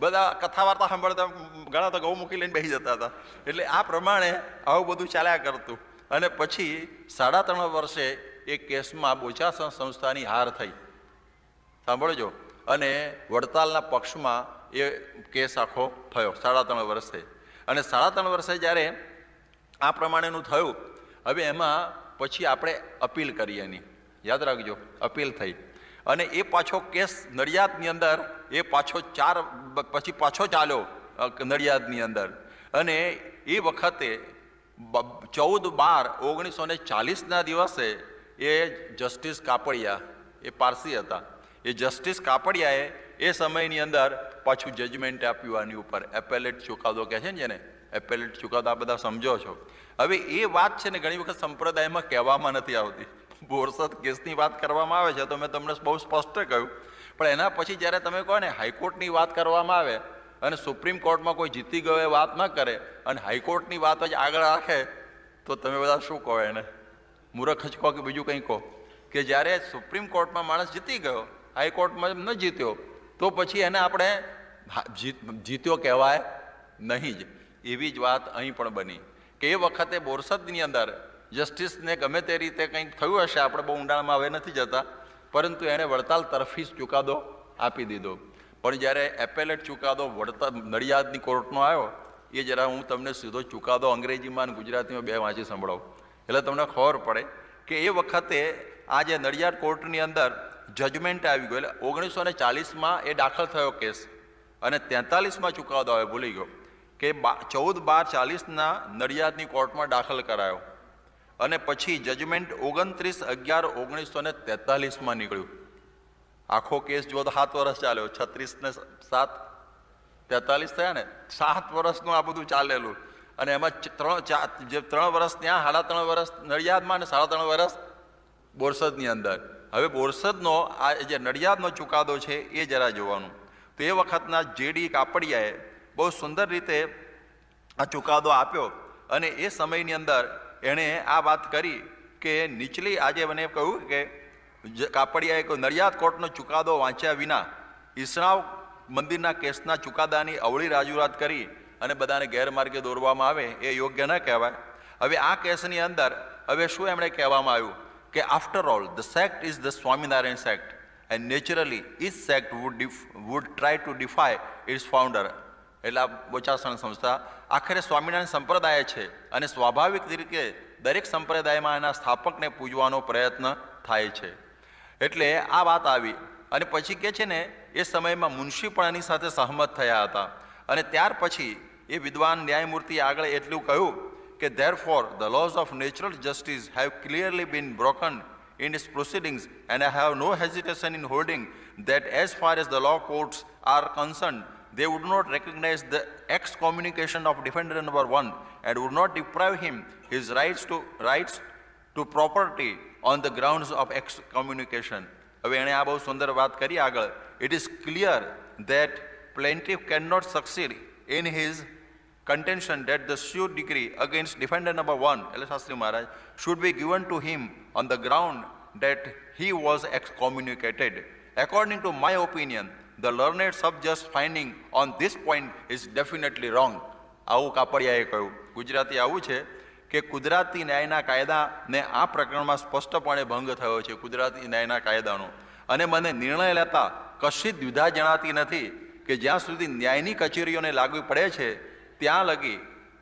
બધા કથા વાર્તા સાંભળતા ઘણા તો ગૌમુખી લઈને બેસી જતા હતા. એટલે આ પ્રમાણે આવું બધું ચાલ્યા કરતું. અને પછી 3.5 વર્ષે એ કેસમાં બોચાસણ સંસ્થાની હાર થઈ, સાંભળજો. અને વડતાલના પક્ષમાં એ કેસ આખો થયો 3.5 વર્ષે. અને 3.5 વર્ષે જ્યારે આ પ્રમાણેનું થયું, હવે એમાં પછી આપણે અપીલ કરી, એની યાદ રાખજો, અપીલ થઈ. અને એ પાછો કેસ નડિયાદની અંદર એ પાછો પછી પાછો ચાલ્યો નડિયાદની અંદર. અને એ વખતે 14/12/1940 દિવસે એ જસ્ટિસ કાપડિયા, એ પારસી હતા, એ જસ્ટિસ કાપડિયાએ એ સમયની અંદર પાછું જજમેન્ટ આપ્યું આની ઉપર. એપેલેટ ચુકાદો કહે છે ને, જેને એપેલેટ ચુકાદો આ બધા સમજો છો. હવે એ વાત છે ને ઘણી વખત સંપ્રદાયમાં કહેવામાં નથી આવતી. બોરસદ કેસની વાત કરવામાં આવે છે તો મેં તમને બહુ સ્પષ્ટ કહ્યું, પણ એના પછી જ્યારે તમે કહો ને હાઈકોર્ટની વાત કરવામાં આવે અને સુપ્રીમ કોર્ટમાં કોઈ જીતી ગયો એ વાત ન કરે અને હાઈકોર્ટની વાત જ આગળ રાખે, તો તમે બધા શું કહો એને? મૂર્ખ જ કહો કે બીજું કંઈ કહો? કે જ્યારે સુપ્રીમ કોર્ટમાં માણસ જીતી ગયો, હાઈકોર્ટમાં ન જીત્યો, તો પછી એને આપણે જીત્યો કહેવાય નહીં જ. એવી જ વાત અહીં પણ બની કે એ વખતે બોરસદની અંદર જસ્ટિસને ગમે તે રીતે કંઈક થયું હશે, આપણે બહુ ઊંડાણમાં હવે નથી જતા, પરંતુ એણે વડતાલ તરફી જ ચુકાદો આપી દીધો. પણ જ્યારે એપેલેટ ચુકાદો નડિયાદની કોર્ટનો આવ્યો, એ જરા હું તમને સીધો ચુકાદો અંગ્રેજીમાં અને ગુજરાતીમાં બે વાંચી સંભળાવું, એટલે તમને ખબર પડે કે એ વખતે આ જે નડિયાદ કોર્ટની અંદર જજમેન્ટ આવી ગયો. એટલે 1940માં એ દાખલ થયો કેસ અને 43માં ચુકાદો આવ્યો, ભૂલી ગયો કે 14/12/40 નડિયાદની કોર્ટમાં દાખલ કરાયો. અને પછી જજમેન્ટ 29/11/1943 નીકળ્યું. આખો કેસ જો તો 7 વર્ષ ચાલ્યો. 36 ને 7 43 થયા ને, 7 વર્ષનું આ બધું ચાલેલું. અને એમાં 3 વર્ષ ત્યાં, 3.5 વર્ષ નડિયાદમાં અને 3.5 વર્ષ બોરસદની અંદર. હવે બોરસદનો આ જે નડિયાદનો ચુકાદો છે એ જરા જોવાનું. તો એ વખતના જેડી કાપડિયાએ બહુ સુંદર રીતે આ ચુકાદો આપ્યો. અને એ સમયની અંદર એણે આ વાત કરી કે નીચલી, આજે મને કહ્યું કે કાપડિયાએ કોઈ નડિયાદ કોર્ટનો ચુકાદો વાંચ્યા વિના ઈસણાવ મંદિરના કેસના ચુકાદાની અવળી રાજુરાત કરી અને બધાને ગેરમાર્ગે દોરવામાં આવે એ યોગ્ય ન કહેવાય. હવે આ કેસની અંદર હવે શું એમણે કહેવામાં આવ્યું કે after all the sect is the Swaminarayan sect and naturally each sect would try to deify its founder. એટલે આ બોચાસણ સંસ્થા આખરે સ્વામિનારાયણ સંપ્રદાય છે અને સ્વાભાવિક રીતે દરેક સંપ્રદાયમાં એના સ્થાપકને પૂજવાનો પ્રયત્ન થાય છે. એટલે આ વાત આવી. અને પછી કે છે ને એ સમયમાં મુનશી પણ એની સાથે સહમત થયા હતા. અને ત્યાર પછી એ વિદ્વાન ન્યાયમૂર્તિએ આગળ એટલું કહ્યું કે therefore the laws of natural justice have clearly been broken in its proceedings and I have no hesitation in holding that as far as the law courts are concerned, they would not recognize the excommunication of defendant number 1 and would not deprive him his rights to property on the grounds of excommunication. હવે એણે આ બહુ સુંદર વાત કરી આગળ. It is clear that plaintiff cannot succeed in his contention that the suit decree against defendant number 1, એટલે શાસ્ત્રી મહારાજ, should be given to him on the ground that he was excommunicated. According to my opinion, the learned sub-just finding on this point is definitely wrong. આવું કાપડિયાએ કહ્યું. ગુજરાતી આવું છે કે ગુજરાતી ન્યાયના કાયદાને આ પ્રકરણમાં સ્પષ્ટપણે ભંગ થયો છે, ગુજરાતી ન્યાયના કાયદાનો. અને મને નિર્ણય લેતા કશી જ દ્વિધા જણાતી નથી કે જ્યાં સુધી ન્યાયની કચેરીઓને લાગુ પડે છે ત્યાં લગી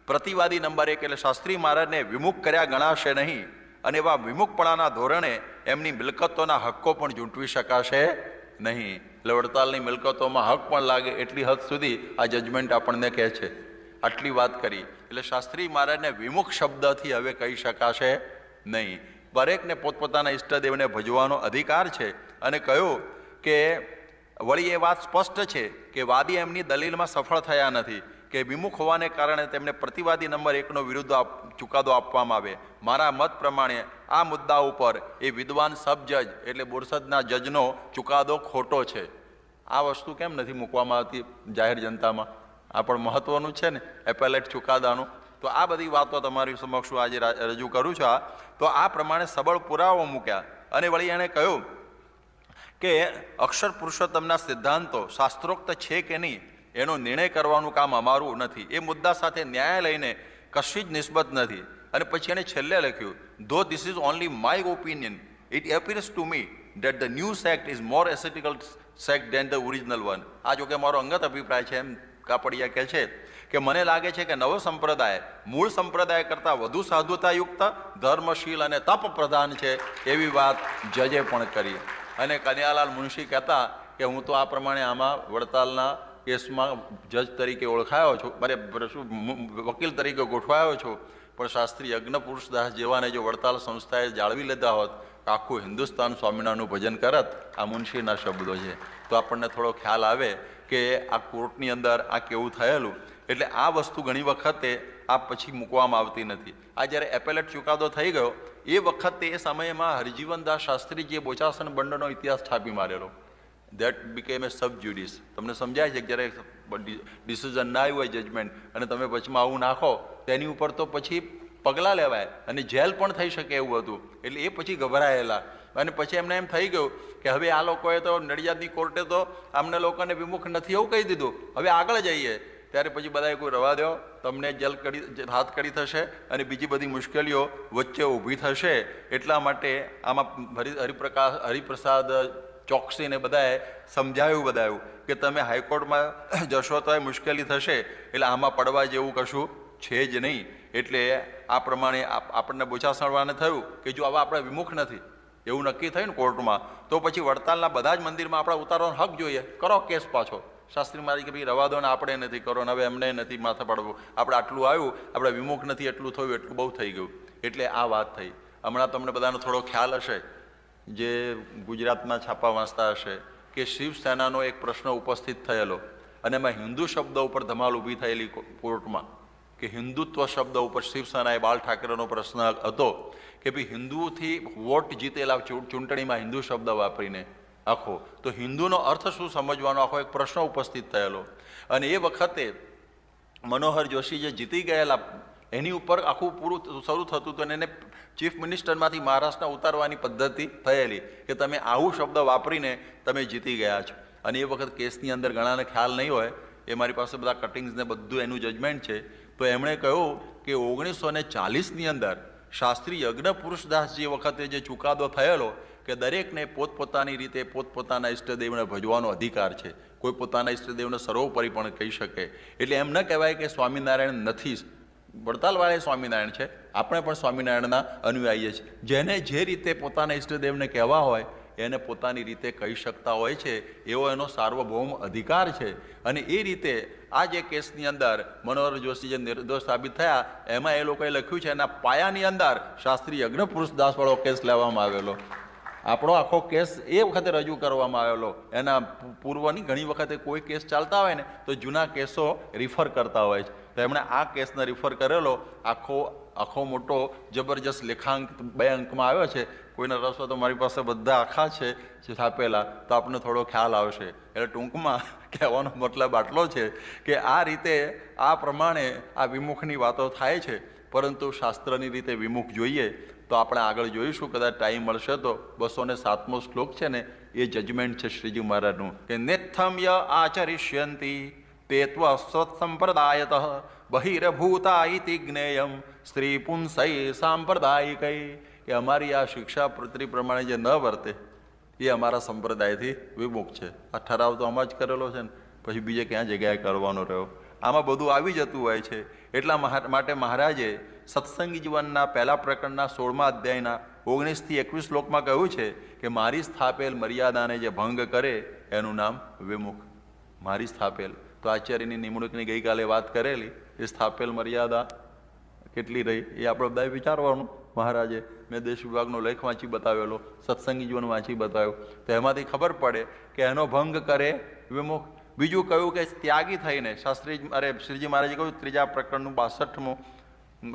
પ્રતિવાદી નંબર 1 એટલે શાસ્ત્રી મહારાજને વિમુખ કર્યા ગણાશે નહીં. અને એવા વિમુખપણાના ધોરણે એમની મિલકતોના હક્કો પણ ઝૂંટવી શકાશે નહીં. એટલે વડતાલની મિલકતોમાં હક પણ લાગે એટલી હદ સુધી આ જજમેન્ટ આપણને કહે છે. આટલી વાત કરી. એટલે શાસ્ત્રી મહારાજને વિમુખ શબ્દથી હવે કહી શકાશે નહીં. દરેકને પોતપોતાના ઈષ્ટદેવને ભજવાનો અધિકાર છે. અને કહ્યું કે વળી એ વાત સ્પષ્ટ છે કે વાદી એમની દલીલમાં સફળ થયા નથી કે વિમુખ હોવાને કારણે તેમને પ્રતિવાદી નંબર 1નો વિરુદ્ધ ચુકાદો આપવામાં આવે. મારા મત પ્રમાણે આ મુદ્દા ઉપર એ વિદ્વાન સબ જજ એટલે બોરસદના જજનો ચુકાદો ખોટો છે. આ વસ્તુ કેમ નથી મૂકવામાં આવતી જાહેર જનતામાં? આ પણ મહત્વનું છે ને એપેલેટ ચુકાદાનું. તો આ બધી વાતો તમારી સમક્ષ આજે રજૂ કરું છું. તો આ પ્રમાણે સબળ પુરાવો મૂક્યા. અને વળી એણે કહ્યું કે અક્ષર પુરુષોત્તમના સિદ્ધાંતો શાસ્ત્રોક્ત છે કે નહીં એનો નિર્ણય કરવાનું કામ અમારું નથી. એ મુદ્દા સાથે ન્યાયાલયને કશી જ નિસ્બત નથી. અને પછી એને છેલ્લે લખ્યું, though this is only my opinion, it appears to me that the new sect is more ascetical sect than the original one. આ જો કે મારો અંગત અભિપ્રાય છે, એમ કાપડિયા કહે છે કે મને લાગે છે કે નવો સંપ્રદાય મૂળ સંપ્રદાય કરતાં વધુ સાધુતાયુક્ત, ધર્મશીલ અને તપ પ્રધાન છે, એવી વાત જજે પણ કરી. અને કનૈયાલાલ મુનશી કહેતા કે હું તો આ પ્રમાણે આમાં વડતાલના કેસમાં જજ તરીકે ઓળખાયો છું, મારે વકીલ તરીકે ગોઠવાયો છું, પણ શાસ્ત્રી યજ્ઞપુરુષદાસ જેવાને જો વડતાલ સંસ્થાએ જાળવી લીધા હોત, આખું હિન્દુસ્તાન સ્વામિનારાયણનું ભજન કરત. આ મુનશીના શબ્દો છે. તો આપણને થોડો ખ્યાલ આવે કે આ કોર્ટની અંદર આ કેવું થયેલું. એટલે આ વસ્તુ ઘણી વખતે આ પછી મૂકવામાં આવતી નથી. આ જ્યારે એપેલેટ ચુકાદો થઈ ગયો એ વખતે એ સમયમાં હરજીવનદાસ શાસ્ત્રીજીએ બોચાસણ બંડનો ઇતિહાસ છાપી મારેલો. દેટ બીકેમ એ સબ જ્યુડિસ. તમને સમજાય છે કે જ્યારે ડિસિઝન ના આવ્યું હોય જજમેન્ટ અને તમે વચમાં આવું નાખો તેની ઉપર તો પછી પગલાં લેવાય અને જેલ પણ થઈ શકે એવું હતું. એટલે એ પછી ગભરાયેલા અને પછી એમને એમ થઈ ગયું કે હવે આ લોકોએ તો નડિયાદની કોર્ટે તો અમને લોકોને વિમુખ નથી એવું કહી દીધું, હવે આગળ જઈએ. ત્યારે પછી બધાએ કોઈ રવા દો, તમને જેલ હાથ કડી થશે અને બીજી બધી મુશ્કેલીઓ વચ્ચે ઊભી થશે. એટલા માટે આમાં હરિપ્રસાદ ચોકસીને બધાએ સમજાવ્યું કે તમે હાઈકોર્ટમાં જશો તો એ મુશ્કેલી થશે, એટલે આમાં પડવા જેવું કશું છે જ નહીં. એટલે આ પ્રમાણે આપણને બોચાસણવાને થયું કે જો હવે આપણે વિમુખ નથી એવું નક્કી થયું ને કોર્ટમાં, તો પછી વડતાલના બધા જ મંદિરમાં આપણે ઉતારવાનો હક જોઈએ, કરો કેસ પાછો. શાસ્ત્રી મારી કે ભાઈ રવા દો ને, આપણે નથી કરો ને, હવે એમને નથી માથે પડવું, આપણે આટલું આવ્યું, આપણે વિમુખ નથી એટલું થયું, એટલું બહુ થઈ ગયું. એટલે આ વાત થઈ. હમણાં તમને બધાનો થોડો ખ્યાલ હશે, જે ગુજરાતમાં છાપા વાંચતા હશે, કે શિવસેનાનો એક પ્રશ્ન ઉપસ્થિત થયેલો અને એમાં હિન્દુ શબ્દ ઉપર ધમાલ ઊભી થયેલી કોર્ટમાં, કે હિન્દુત્વ શબ્દ ઉપર શિવસેનાએ બાલ ઠાકરેનો પ્રશ્ન હતો કે ભાઈ હિન્દુથી વોટ જીતેલા ચૂંટણીમાં હિન્દુ શબ્દ વાપરીને આખો, તો હિન્દુનો અર્થ શું સમજવાનો આખો એક પ્રશ્ન ઉપસ્થિત થયેલો. અને એ વખતે મનોહર જોશી જે જીતી ગયેલા એની ઉપર આખું પૂરું શરૂ થતું હતું અને એને ચીફ મિનિસ્ટરમાંથી મહારાષ્ટ્રના ઉતારવાની પદ્ધતિ થયેલી કે તમે આવું શબ્દ વાપરીને તમે જીતી ગયા છો. અને એ વખત કેસની અંદર ઘણાને ખ્યાલ નહીં હોય, એ મારી પાસે બધા કટિંગ્સને બધું એનું જજમેન્ટ છે. તો એમણે કહ્યું કે 1940ની અંદર શાસ્ત્રી યજ્ઞપુરુષદાસજી વખતે જે ચુકાદો થયેલો કે દરેકને પોતપોતાની રીતે પોતપોતાના ઈષ્ટદેવને ભજવાનો અધિકાર છે, કોઈ પોતાના ઈષ્ટદેવને સર્વોપરી પણ કહી શકે. એટલે એમ ન કહેવાય કે સ્વામિનારાયણ નથી, વડતાલવાળા સ્વામિનારાયણ છે, આપણે પણ સ્વામિનારાયણના અનુયાયી છીએ. જેને જે રીતે પોતાના ઈષ્ટદેવને કહેવા હોય એને પોતાની રીતે કહી શકતા હોય છે, એવો એનો સાર્વભૌમ અધિકાર છે. અને એ રીતે આ જે કેસની અંદર મનોહર જોશી જે નિર્દોષ સાબિત થયા, એમાં એ લોકોએ લખ્યું છે એના પાયાની અંદર શાસ્ત્રી યજ્ઞપુરુષદાસવાળો કેસ લેવામાં આવેલો. આપણો આખો કેસ એ વખતે રજૂ કરવામાં આવેલો. એના પૂર્વની ઘણી વખતે કોઈ કેસ ચાલતા હોય ને તો જૂના કેસો રિફર કરતા હોય છે, તો એમણે આ કેસને રિફર કરેલો. આખો મોટો જબરજસ્ત લેખાંક 2 અંકમાં આવ્યો છે. કોઈને રસ હોય તો મારી પાસે બધા આખા છે જે છાપેલા, તો આપણને થોડો ખ્યાલ આવશે. એટલે ટૂંકમાં કહેવાનો મતલબ આટલો છે કે આ રીતે આ પ્રમાણે આ વિમુખની વાતો થાય છે, પરંતુ શાસ્ત્રની રીતે વિમુખ જોઈએ તો આપણે આગળ જોઈશું, કદાચ ટાઈમ મળશે તો. 207મો શ્લોક છે ને એ જજમેન્ટ છે શ્રીજી મહારાજનું કે નેત્થમ્ય આચરિષ્યંતિ તે સ્વસંપ્રદાયત બહિર્ભૂતા ઇતિ જ્ઞેયમ સ્ત્રી પુંસૈ સાંપ્રદાયિકૈ. કે અમારી આ શિક્ષા પૃથ્વી પ્રમાણે જે ન વર્તે એ અમારા સંપ્રદાયથી વિમુખ છે. આ ઠરાવ તો આમાં જ કરેલો છે ને, પછી બીજે ક્યાં જગ્યાએ કરવાનો રહ્યો. આમાં બધું આવી જતું હોય છે. એટલા માટે મહારાજે સત્સંગી જીવનના પહેલા પ્રકરણના 16મા અધ્યાયના 19 થી 21 શ્લોકમાં કહ્યું છે કે મારી સ્થાપેલ મર્યાદાને જે ભંગ કરે એનું નામ વિમુખ. મારી સ્થાપેલ, તો આચાર્યની નિમણૂકની ગઈકાલે વાત કરેલી, એ સ્થાપેલ મર્યાદા કેટલી રહી એ આપણે બધાએ વિચારવાનું. મહારાજે મેં દેશ વિભાગનો લેખ વાંચી બતાવેલો, સત્સંગી જીવન વાંચી બતાવ્યો, તો એમાંથી ખબર પડે કે એનો ભંગ કરે વિમુખ. બીજું કહ્યું કે ત્યાગી થઈને શ્રીજી મહારાજે કહ્યું 3જા પ્રકરણનું 62મો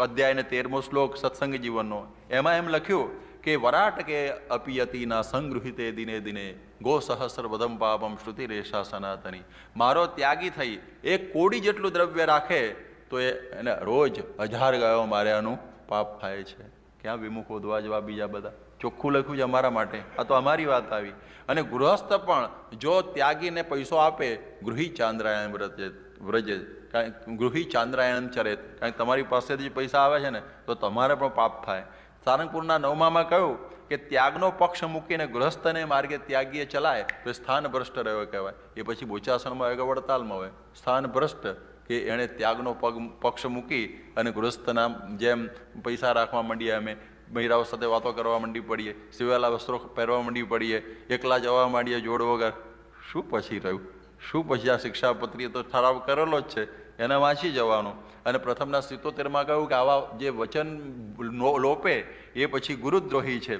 અધ્યાય ને 13મો શ્લોક સત્સંગી જીવનનો, એમાં એમ લખ્યું કે વરાટ કે અપિયતિના સંગૃહિતે દિને દિને ગો સહસ્ર વધમ પાપમ શ્રુતિ રેશા સનાતની. મારો ત્યાગી થઈ 1 કોડી જેટલું દ્રવ્ય રાખે તો એને રોજ 1000 ગાયો માર્યાનું પાપ થાય છે. ક્યાં વિમુખ ઓદવા જવા બીજા બધા? ચોખ્ખું લખ્યું છે અમારા માટે. આ તો અમારી વાત આવી. અને ગૃહસ્થ પણ જો ત્યાગીને પૈસો આપે, ગૃહી ચાંદ્રાયણ વ્રજે, ગૃહી ચાંદ્રાયણ ચરેત, કારણ કે તમારી પાસેથી પૈસા આવે છે ને તો તમારે પણ પાપ થાય. સારંગપુરના 9માં કહ્યું કે ત્યાગનો પક્ષ મૂકીને ગૃહસ્થને માર્ગે ત્યાગીએ ચલાય તો સ્થાન ભ્રષ્ટ રહ્યો કહેવાય. એ પછી બોચાસનમાં હોય કે વડતાલમાં હોય, સ્થાન ભ્રષ્ટ કે એણે ત્યાગનો પક્ષ મૂકી અને ગૃહસ્થના જેમ પૈસા રાખવા માંડીએ, અમે મહિલાઓ સાથે વાતો કરવા માંડી પડીએ, સિવેલા વસ્ત્રો પહેરવા માંડી પડીએ, એકલા જવા માંડીએ જોડ વગર. શું પછી રહ્યું? શું પછી? આ શિક્ષાપત્રીએ તો ઠરાવ કરેલો જ છે, એને વાંચી જવાનું. અને પ્રથમના 77માં કહ્યું કે આવા જે વચન લોપે એ પછી ગુરુદ્રોહી છે,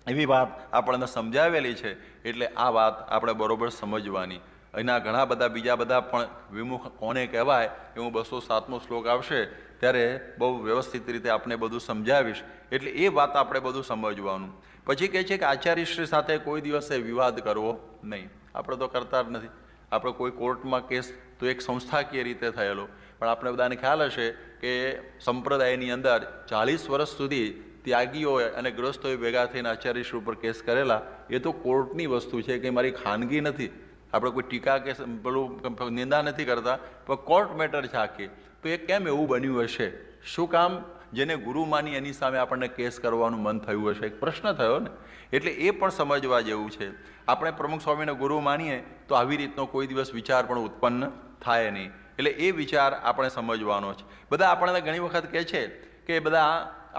એવી વાત આપણને સમજાવેલી છે. એટલે આ વાત આપણે બરોબર સમજવાની. એના ઘણા બધા બીજા બધા પણ વિમુખ કોને કહેવાય એ હું 207મો શ્લોક આવશે ત્યારે બહુ વ્યવસ્થિત રીતે આપણે બધું સમજાવીશ. એટલે એ વાત આપણે બધું સમજવાનું. પછી કહે છે કે આચાર્યશ્રી સાથે કોઈ દિવસે વિવાદ કરવો નહીં. આપણે તો કરતા જ નથી. આપણે કોઈ કોર્ટમાં કેસ તો એક સંસ્થાકીય રીતે થયેલો, પણ આપણે બધાને ખ્યાલ હશે કે સંપ્રદાયની અંદર 40 વર્ષ સુધી ત્યાગીઓએ અને ગ્રસ્તોએ ભેગા થઈને આચાર્યશ્રી ઉપર કેસ કરેલા. એ તો કોર્ટની વસ્તુ છે, કે મારી ખાનગી નથી. આપણે કોઈ ટીકા કે પેલું નિંદા નથી કરતા, પણ કોર્ટ મેટર છે આખી. તો એ કેમ એવું બન્યું હશે? શું કામ જેને ગુરુ માની એની સામે આપણને કેસ કરવાનું મન થયું હશે? એક પ્રશ્ન થયો ને. એટલે એ પણ સમજવા જેવું છે. આપણે પ્રમુખ સ્વામીને ગુરુ માનીએ તો આવી રીતનો કોઈ દિવસ વિચાર પણ ઉત્પન્ન થાય નહીં. એટલે એ વિચાર આપણે સમજવાનો છે. બધા આપણને ઘણી વખત કહે છે કે બધા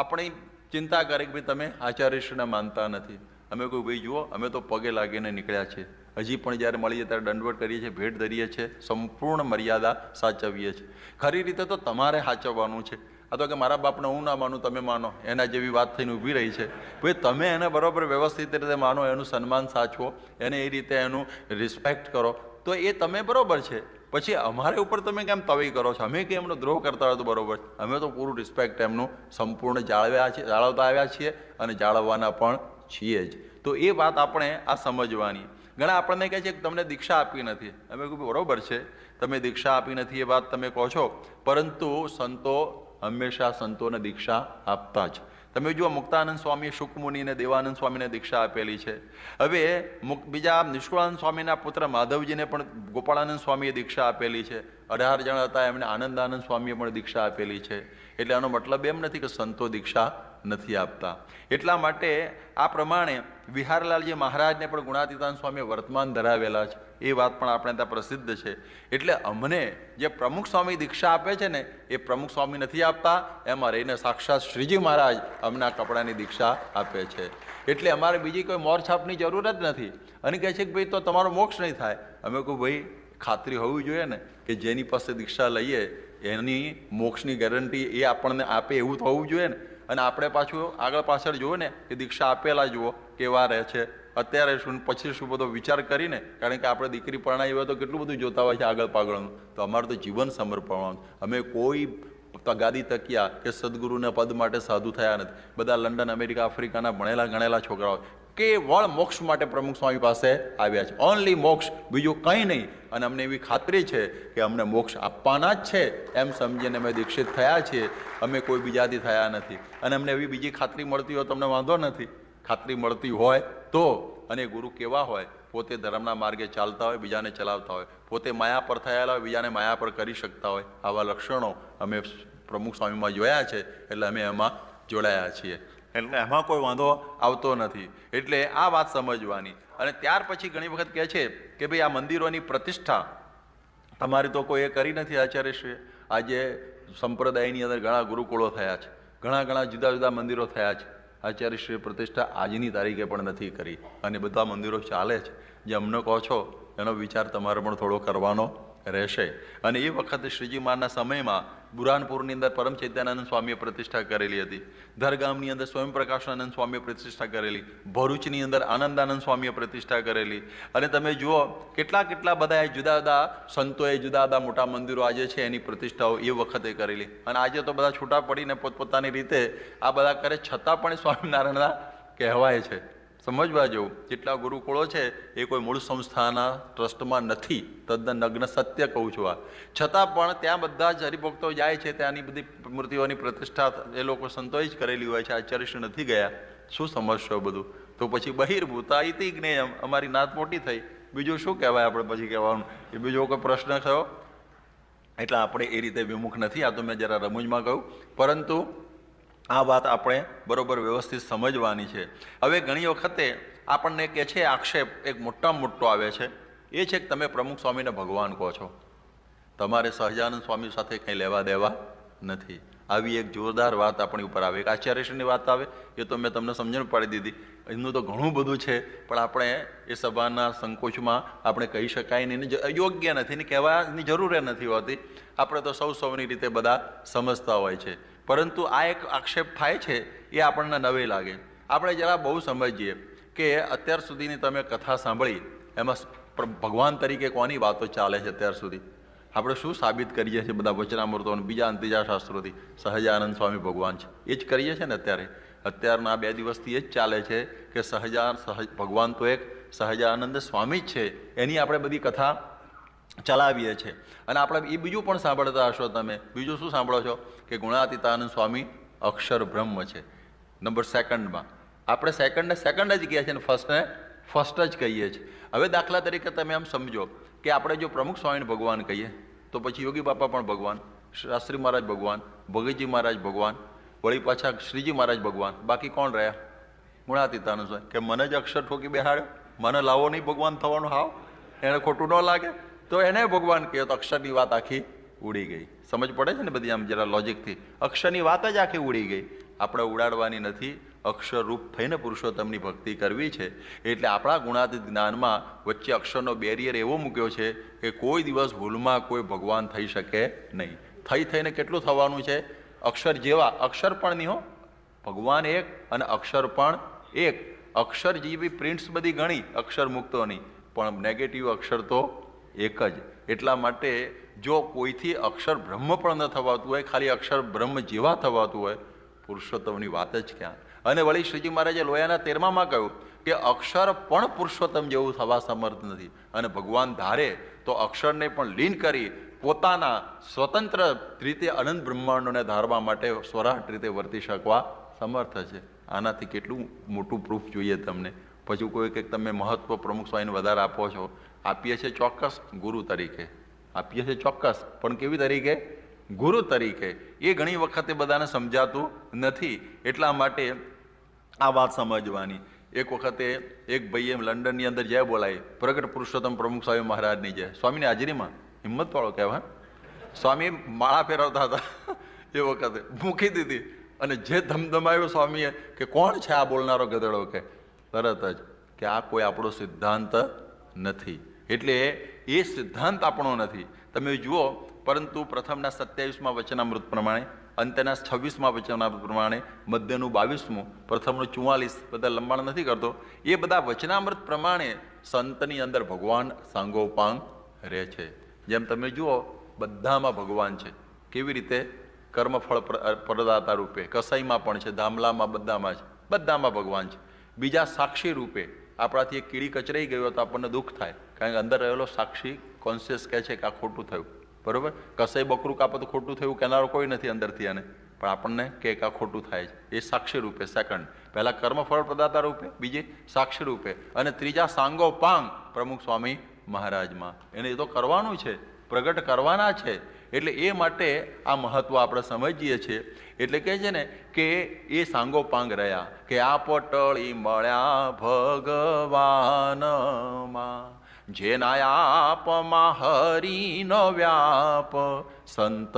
આપણી ચિંતા કરે કે ભાઈ તમે આચાર્યશ્રીને માનતા નથી. અમે કોઈ ભાઈ જુઓ, અમે તો પગે લાગીને નીકળ્યા છીએ. હજી પણ જ્યારે મળીએ ત્યારે દંડવટ કરીએ છીએ, ભેટ ધરીએ છીએ, સંપૂર્ણ મર્યાદા સાચવીએ છીએ. ખરી રીતે તો તમારે સાચવવાનું છે. આ તો કે મારા બાપને હું ના માનું, તમે માનો, એના જેવી વાત થઈને ઊભી રહી છે. ભાઈ તમે એને બરાબર વ્યવસ્થિત રીતે માનો, એનું સન્માન સાચવો, એને એ રીતે એનું રિસ્પેક્ટ કરો, તો એ તમે બરાબર છે. પછી અમારે ઉપર તમે કેમ તવી કરો છો? અમે કે એમનો દ્રોહ કરતા હોય તો બરાબર. અમે તો પૂરું રિસ્પેક્ટ એમનું સંપૂર્ણ જાળવતા આવ્યા છીએ અને જાળવવાના પણ છીએ જ. તો એ વાત આપણે આ સમજવાની. ઘણા આપણને કહે છે કે તમને દીક્ષા આપી નથી. અમે કહ્યું બરાબર છે, તમે દીક્ષા આપી નથી એ વાત તમે કહો છો, પરંતુ સંતો હંમેશા સંતોને દીક્ષા આપતા જ. તમે જુઓ મુક્તાનંદ સ્વામીએ શુકમુનિને દેવાનંદ સ્વામીને દીક્ષા આપેલી છે. હવે બીજા નિષ્કુળાનંદ સ્વામીના પુત્ર માધવજીને પણ ગોપાળાનંદ સ્વામીએ દીક્ષા આપેલી છે. 18 જણ હતા, એમને આનંદાનંદ સ્વામીએ પણ દીક્ષા આપેલી છે. એટલે આનો મતલબ એમ નથી કે સંતો દીક્ષા નથી આપતા. એટલા માટે આ પ્રમાણે વિહારલાલજી મહારાજને પણ ગુણાતીતાનંદ સ્વામીએ વર્તમાન ધરાવેલા છે. એ વાત પણ આપણે ત્યાં પ્રસિદ્ધ છે. એટલે અમને જે પ્રમુખ સ્વામી દીક્ષા આપે છે ને એ પ્રમુખ સ્વામી નથી આપતા, એમાં રહીને સાક્ષાત શ્રીજી મહારાજ અમને આ કપડાની દીક્ષા આપે છે. એટલે અમારે બીજી કોઈ મોરછાપની જરૂર જ નથી. અને કહે છે કે ભાઈ તો તમારો મોક્ષ નહીં થાય. અમે કહું ભાઈ ખાતરી હોવી જોઈએ ને કે જેની પાસે દીક્ષા લઈએ એની મોક્ષની ગેરંટી એ આપણને આપે એવું તો હોવું જોઈએ ને. અને આપણે પાછું આગળ પાછળ જુઓ ને કે દીક્ષા આપેલા જુઓ કેવા રહે છે, અત્યારે શું પછી શું બધો વિચાર કરીને. કારણ કે આપણે દીકરી પરણાવી હોય તો કેટલું બધું જોતા હોય છે આગળ પાગળનું. તો અમારું તો જીવન સમર્પણવાનું. અમે કોઈ ગાદી તકિયા કે સદગુરુના પદ માટે સાધુ થયા નથી. બધા લંડન, અમેરિકા, આફ્રિકાના ભણેલા ગણેલા છોકરાઓ કેવળ મોક્ષ માટે પ્રમુખ સ્વામી પાસે આવ્યા છે. ઓનલી મોક્ષ, બીજું કંઈ નહીં. અને અમને એવી ખાતરી છે કે અમને મોક્ષ આપવાના જ છે એમ સમજીને અમે દીક્ષિત થયા છીએ. અમે કોઈ બીજાથી થયા નથી. અને અમને એવી બીજી ખાતરી મળતી હોય તો અમને વાંધો નથી. ખાતરી મળતી હોય તો. અને ગુરુ કેવા હોય? પોતે ધર્મના માર્ગે ચાલતા હોય, બીજાને ચલાવતા હોય, પોતે માયા પર થયેલા હોય, બીજાને માયા પર કરી શકતા હોય. આવા લક્ષણો અમે પ્રમુખ સ્વામીમાં જોયા છે, એટલે અમે એમાં જોડાયા છીએ. એટલે એમાં કોઈ વાંધો આવતો નથી. એટલે આ વાત સમજવાની. અને ત્યાર પછી ઘણી વખત કહે છે કે ભાઈ આ મંદિરોની પ્રતિષ્ઠા તમારી તો કોઈએ કરી નથી આચાર્યશ્રીએ. આજે સંપ્રદાયની અંદર ઘણા ગુરુકુળો થયા છે, ઘણા જુદા જુદા મંદિરો થયા છે. આચાર્યશ્રીએ પ્રતિષ્ઠા આજની તારીખે પણ નથી કરી. અને બધા મંદિરો ચાલે છે. જે અમને કહો છો એનો વિચાર તમારે પણ થોડો કરવાનો રહેશે. અને એ વખતે શ્રીજી મહારાજના સમયમાં બુરહાનપુરની અંદર પરમ ચૈતન્યાનંદ સ્વામીએ પ્રતિષ્ઠા કરેલી હતી. ધરગામની અંદર સ્વયંપ્રકાશાનંદ સ્વામીએ પ્રતિષ્ઠા કરેલી. ભરૂચની અંદર આનંદાનંદ સ્વામીએ પ્રતિષ્ઠા કરેલી. અને તમે જુઓ કેટલા બધા જુદા જુદા સંતોએ જુદા જુદા મોટા મંદિરો આજે છે એની પ્રતિષ્ઠાઓ એ વખતે કરેલી. અને આજે તો બધા છૂટા પડીને પોતપોતાની રીતે આ બધા કરે, છતાં પણ સ્વામિનારાયણના કહેવાય છે. સમજવા જેવું. જેટલા ગુરુકુળો છે એ કોઈ મૂળ સંસ્થાના ટ્રસ્ટમાં નથી. તદ્દન નગ્ન સત્ય કહું છું આ. છતાં પણ ત્યાં બધા જ હરિભક્તો જાય છે. ત્યાંની બધી મૂર્તિઓની પ્રતિષ્ઠા એ લોકો સંતોએ જ કરેલી હોય છે. આચાર્યશ્રી નથી ગયા. શું સમજશો બધું? તો પછી બહિર્ભૂતા ઇતિ જ્ઞેયમ, અમારી નાત મોટી થઈ, બીજું શું કહેવાય આપણે પછી કહેવાનું? એ બીજો કોઈ પ્રશ્ન થયો? એટલે આપણે એ રીતે વિમુખ નથી. આ તો મેં જરા રમૂજમાં કહ્યું, પરંતુ આ વાત આપણે બરોબર વ્યવસ્થિત સમજવાની છે. હવે ઘણી વખતે આપણને કે છે આક્ષેપ એક મોટામાં મોટો આવે છે, એ છે કે તમે પ્રમુખ સ્વામીને ભગવાન કહો છો, તમારે સહજાનંદ સ્વામી સાથે કંઈ લેવા દેવા નથી. આવી એક જોરદાર વાત આપણી ઉપર આવે. એક આચાર્યશ્રીની વાત આવે, એ તો મેં તમને સમજણ પાડી દીધી. એનું તો ઘણું બધું છે, પણ આપણે એ સભાના સંકોચમાં આપણે કહી શકાય નહીં, યોગ્ય નથી ને કહેવાની જરૂર નથી હોતી. આપણે તો સૌની રીતે બધા સમજતા હોય છે, પરંતુ આ એક આક્ષેપ થાય છે એ આપણને નવે લાગે. આપણે જરા બહુ સમજીએ કે અત્યાર સુધીની તમે કથા સાંભળી, એમાં ભગવાન તરીકે કોની વાતો ચાલે છે અત્યાર સુધી? આપણે શું સાબિત કરીએ છીએ બધા વચનામૃતો અને બીજા અંતિજા શાસ્ત્રોથી? સહજાનંદ સ્વામી ભગવાન છે, એ જ કરીએ છીએ ને અત્યારના 2 દિવસથી એ જ ચાલે છે કે ભગવાન તો એક સહજાનંદ સ્વામી જ છે, એની આપણે બધી કથા ચલાવીએ છીએ. અને આપણે એ બીજું પણ સાંભળતા હશો તમે. બીજું શું સાંભળો છો? કે ગુણાતીતાનંદ સ્વામી અક્ષર બ્રહ્મ છે. નંબર સેકન્ડમાં આપણે સેકન્ડ જ કહીએ છીએ, ફર્સ્ટને ફર્સ્ટ જ કહીએ છીએ. હવે દાખલા તરીકે તમે આમ સમજો કે આપણે જો પ્રમુખ સ્વામીને ભગવાન કહીએ, તો પછી યોગી બાપા પણ ભગવાન, શાસ્ત્રી મહારાજ ભગવાન, ભગતજી મહારાજ ભગવાન, વળી પાછા શ્રીજી મહારાજ ભગવાન, બાકી કોણ રહ્યા? ગુણાતીતાનંદ સ્વામી. કે મને જ અક્ષર ઠોકી બેહાડ્યો, મને લાવો નહીં ભગવાન થવાનું, હાવ એને ખોટું ન લાગે તો એને ભગવાન કહે, તો અક્ષરની વાત આખી ઉડી ગઈ. સમજ પડે છે ને બધી? આમ જરા લોજિકથી અક્ષરની વાત જ આખી ઉડી ગઈ. આપણે ઉડાડવાની નથી, અક્ષરરૂપ થઈને પુરુષોત્તમની ભક્તિ કરવી છે. એટલે આપણા ગુણાતીત જ્ઞાનમાં વચ્ચે અક્ષરનો બેરિયર એવો મૂક્યો છે કે કોઈ દિવસ ભૂલમાં કોઈ ભગવાન થઈ શકે નહીં. થઈને કેટલું થવાનું છે? અક્ષર જેવા, અક્ષર પણ નહીં હો, ભગવાન એક અને અક્ષર પણ એક. અક્ષર જેવી પ્રિન્ટ્સ બધી ઘણી અક્ષર મુક્તોની, પણ નેગેટિવ અક્ષર તો એક જ. એટલા માટે જો કોઈથી અક્ષર બ્રહ્મ પણ ન થવાતું હોય, ખાલી અક્ષર બ્રહ્મ જેવા થવાતું હોય, પુરુષોત્તમની વાત જ ક્યાં? અને વળી શ્રીજી મહારાજે લોયાના 13માં કહ્યું કે અક્ષર પણ પુરુષોત્તમ જેવું થવા સમર્થ નથી, અને ભગવાન ધારે તો અક્ષરને પણ લીન કરી પોતાના સ્વતંત્ર રીતે અનંત બ્રહ્માંડોને ધારવા માટે સ્વરાટ રીતે વર્તી શકવા સમર્થ છે. આનાથી કેટલું મોટું પ્રૂફ જોઈએ તમને? પછી કોઈ કે તમે મહત્વ પ્રમુખ સ્વામીને વધારે આપો છો. આપીએ છીએ ચોક્કસ ગુરુ તરીકે, આપીએ છીએ ચોક્કસ, પણ કેવી તરીકે? ગુરુ તરીકે. એ ઘણી વખતે બધાને સમજાતું નથી. એટલા માટે આ વાત સમજવાની. એક વખતે એક ભાઈએ લંડનની અંદર જય બોલાય, પ્રગટ પુરુષોત્તમ પ્રમુખ સ્વામી મહારાજની જય, સ્વામીની હાજરીમાં. હિંમતવાળો કહેવાય. સ્વામી માળા ફેરવતા હતા એ વખતે મૂકી દીધી, અને જે ધમધમાયો સ્વામીએ કે કોણ છે આ બોલનારો ગધેડો, કે તરત જ કે આ કોઈ આપણો સિદ્ધાંત નથી. એટલે એ સિદ્ધાંત આપણો નથી. તમે જુઓ, પરંતુ પ્રથમના 27માં વચનામૃત પ્રમાણે, અંત્યના 26માં વચનામૃત પ્રમાણે, મધ્યનું 22મું, પ્રથમનું 44, બધા લંબાણ નથી કરતો, એ બધા વચનામૃત પ્રમાણે સંતની અંદર ભગવાન સાંગોપાંગ રહે છે. જેમ તમે જુઓ, બધામાં ભગવાન છે. કેવી રીતે? કર્મફળ પ્રદાતા રૂપે, કસાઈમાં પણ છે, ધામલામાં, બધામાં છે, બધામાં ભગવાન છે. બીજા સાક્ષી રૂપે. આપણાથી એક કીડી કચરાઈ ગયો તો આપણને દુઃખ થાય, કારણ કે અંદર રહેલો સાક્ષી કોન્શિયસ કહે છે કે આ ખોટું થયું, બરોબર? કસાઈ બકરું કાપે તો ખોટું થયું કહેનારો કોઈ નથી અંદરથી, એને પણ આપણને કે આ ખોટું થાય છે. એ સાક્ષી રૂપે સેકન્ડ. પહેલાં કર્મફળ પ્રદાતા રૂપે, બીજી સાક્ષી રૂપે, અને ત્રીજા સાંગોપાંગ પ્રમુખ સ્વામી મહારાજમાં. એને એ તો કરવાનું છે, પ્રગટ કરવાના છે. એટલે એ માટે આ મહત્વ આપણે સમજીએ છીએ. એટલે કહે છે ને કે એ સાંગોપાંગ રહ્યા, કે આ પટળી મળ્યા ભગવાનમાં, જેના આપમાં હરિનો વ્યાપ, સંત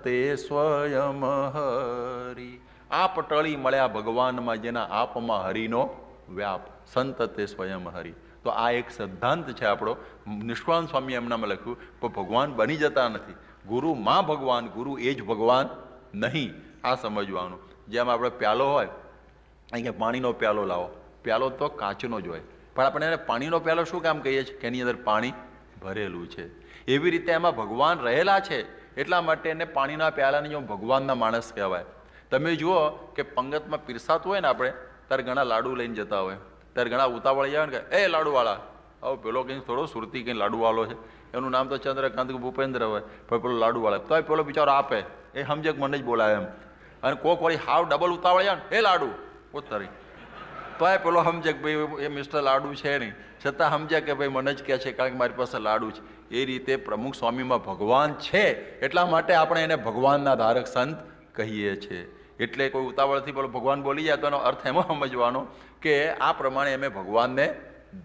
તે સ્વયં હરિ. આ પટળી મળ્યા ભગવાનમાં, જેના આપમાં હરિનો વ્યાપ, સંત તે સ્વયં હરિ. તો આ એક સિદ્ધાંત છે આપણો. નિષ્કાળ સ્વામી એમનામાં લખ્યું, પણ ભગવાન બની જતા નથી. ગુરુમાં ભગવાન, ગુરુ એ જ ભગવાન નહીં. આ સમજવાનું. જેમ આપણે પ્યાલો હોય, અહીંયા પાણીનો પ્યાલો લાવો, પ્યાલો તો કાચનો જ હોય, પણ આપણે એને પાણીનો પ્યાલો શું કામ કહીએ છીએ? કે એની અંદર પાણી ભરેલું છે. એવી રીતે એમાં ભગવાન રહેલા છે, એટલા માટે એને પાણીના પ્યાલાની જો ભગવાનના માણસ કહેવાય. તમે જુઓ કે પંગતમાં પીરસાતું હોય ને, આપણે ત્યારે ઘણા લાડુ લઈને જતા હોય, ત્યારે ઘણા ઉતાવળી આવે ને કે એ લાડુવાળા, હવે પેલો કંઈ થોડો સુરતી કંઈ લાડુવાળો છે, એનું નામ તો ચંદ્રકાંત ભૂપેન્દ્ર હોય, પણ પેલો લાડુવાળા, તો પેલો બિચારો આપે, એ સમજે કે મને જ બોલાવે એમ. અને કોક વળી હાવ ડબલ ઉતાવળી આવે ને, એ લાડુ ઉતારી, તોય પેલો સમજે કે ભાઈ એ મિસ્ટર લાડુ છે નહીં, છતાં સમજ્યા કે ભાઈ મને જ કહે છે કારણ કે મારી પાસે લાડુ છે. એ રીતે પ્રમુખ સ્વામીમાં ભગવાન છે, એટલા માટે આપણે એને ભગવાનના ધારક સંત કહીએ છીએ. એટલે કોઈ ઉતાવળથી પેલો ભગવાન બોલી જાય તો એનો અર્થ એમાં સમજવાનો કે આ પ્રમાણે અમે ભગવાનને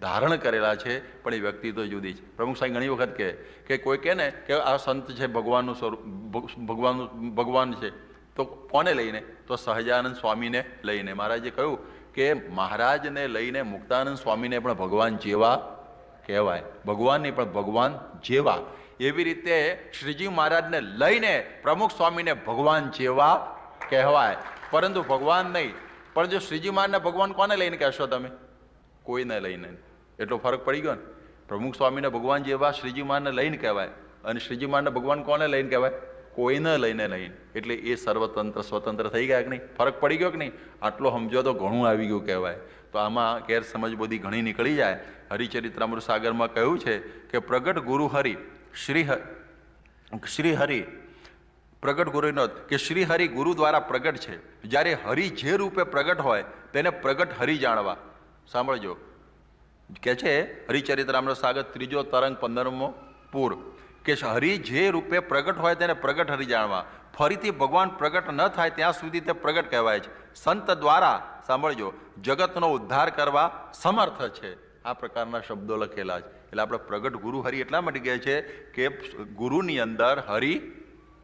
ધારણ કરેલા છે, પણ એ વ્યક્તિ તો જુદી છે. પ્રમુખ સાહેબ ઘણી વખત કહે કે કોઈ કહે ને કે આ સંત છે, ભગવાનનું સ્વરૂપ, ભગવાન છે, તો કોને લઈને? તો સહજાનંદ સ્વામીને લઈને. મહારાજે કહ્યું કે મહારાજને લઈને મુક્તાનંદ સ્વામીને પણ ભગવાન જેવા કહેવાય, ભગવાન નહીં પણ ભગવાન જેવા. એવી રીતે શ્રીજી મહારાજને લઈને પ્રમુખ સ્વામીને ભગવાન જેવા કહેવાય, પરંતુ ભગવાન નહીં. પણ જો શ્રીજી મહારાજને ભગવાન કોને લઈને કહેશો તમે? કોઈને લઈને. એટલો ફરક પડી ગયો ને. પ્રમુખ સ્વામીને ભગવાન જેવા શ્રીજી મહારાજને લઈને કહેવાય, અને શ્રીજી મહારાજને ભગવાન કોને લઈને કહેવાય? કોઈને લઈને લઈને. એટલે એ સર્વતંત્ર સ્વતંત્ર થઈ ગયા કે નહીં? ફરક પડી ગયો કે નહીં? આટલો સમજો તો ઘણું આવી ગયું કહેવાય. તો આમાં ગેરસમજ બધી ઘણી નીકળી જાય. હરિચરિત્રામૃત સાગરમાં કહ્યું છે કે પ્રગટ ગુરુ હરિ શ્રી હરિ પ્રગટ ગુરુનો કે શ્રી હરિ ગુરુ દ્વારા પ્રગટ છે. જ્યારે હરિ જે રૂપે પ્રગટ હોય તેને પ્રગટ હરિ જાણવા. સાંભળજો, કે છે હરિચરિત્રામૃત સાગર 3 તરંગ 15મો પૂર કે હરિ જે રૂપે પ્રગટ હોય તેને પ્રગટ હરિ જાણવા. ફરીથી ભગવાન પ્રગટ ન થાય ત્યાં સુધી તે પ્રગટ કહેવાય છે. સંત દ્વારા, સાંભળજો, જગતનો ઉદ્ધાર કરવા સમર્થ છે. આ પ્રકારના શબ્દો લખેલા છે. એટલે આપણે પ્રગટ ગુરુ હરિ એટલા માટે કહે છે કે ગુરુની અંદર હરિ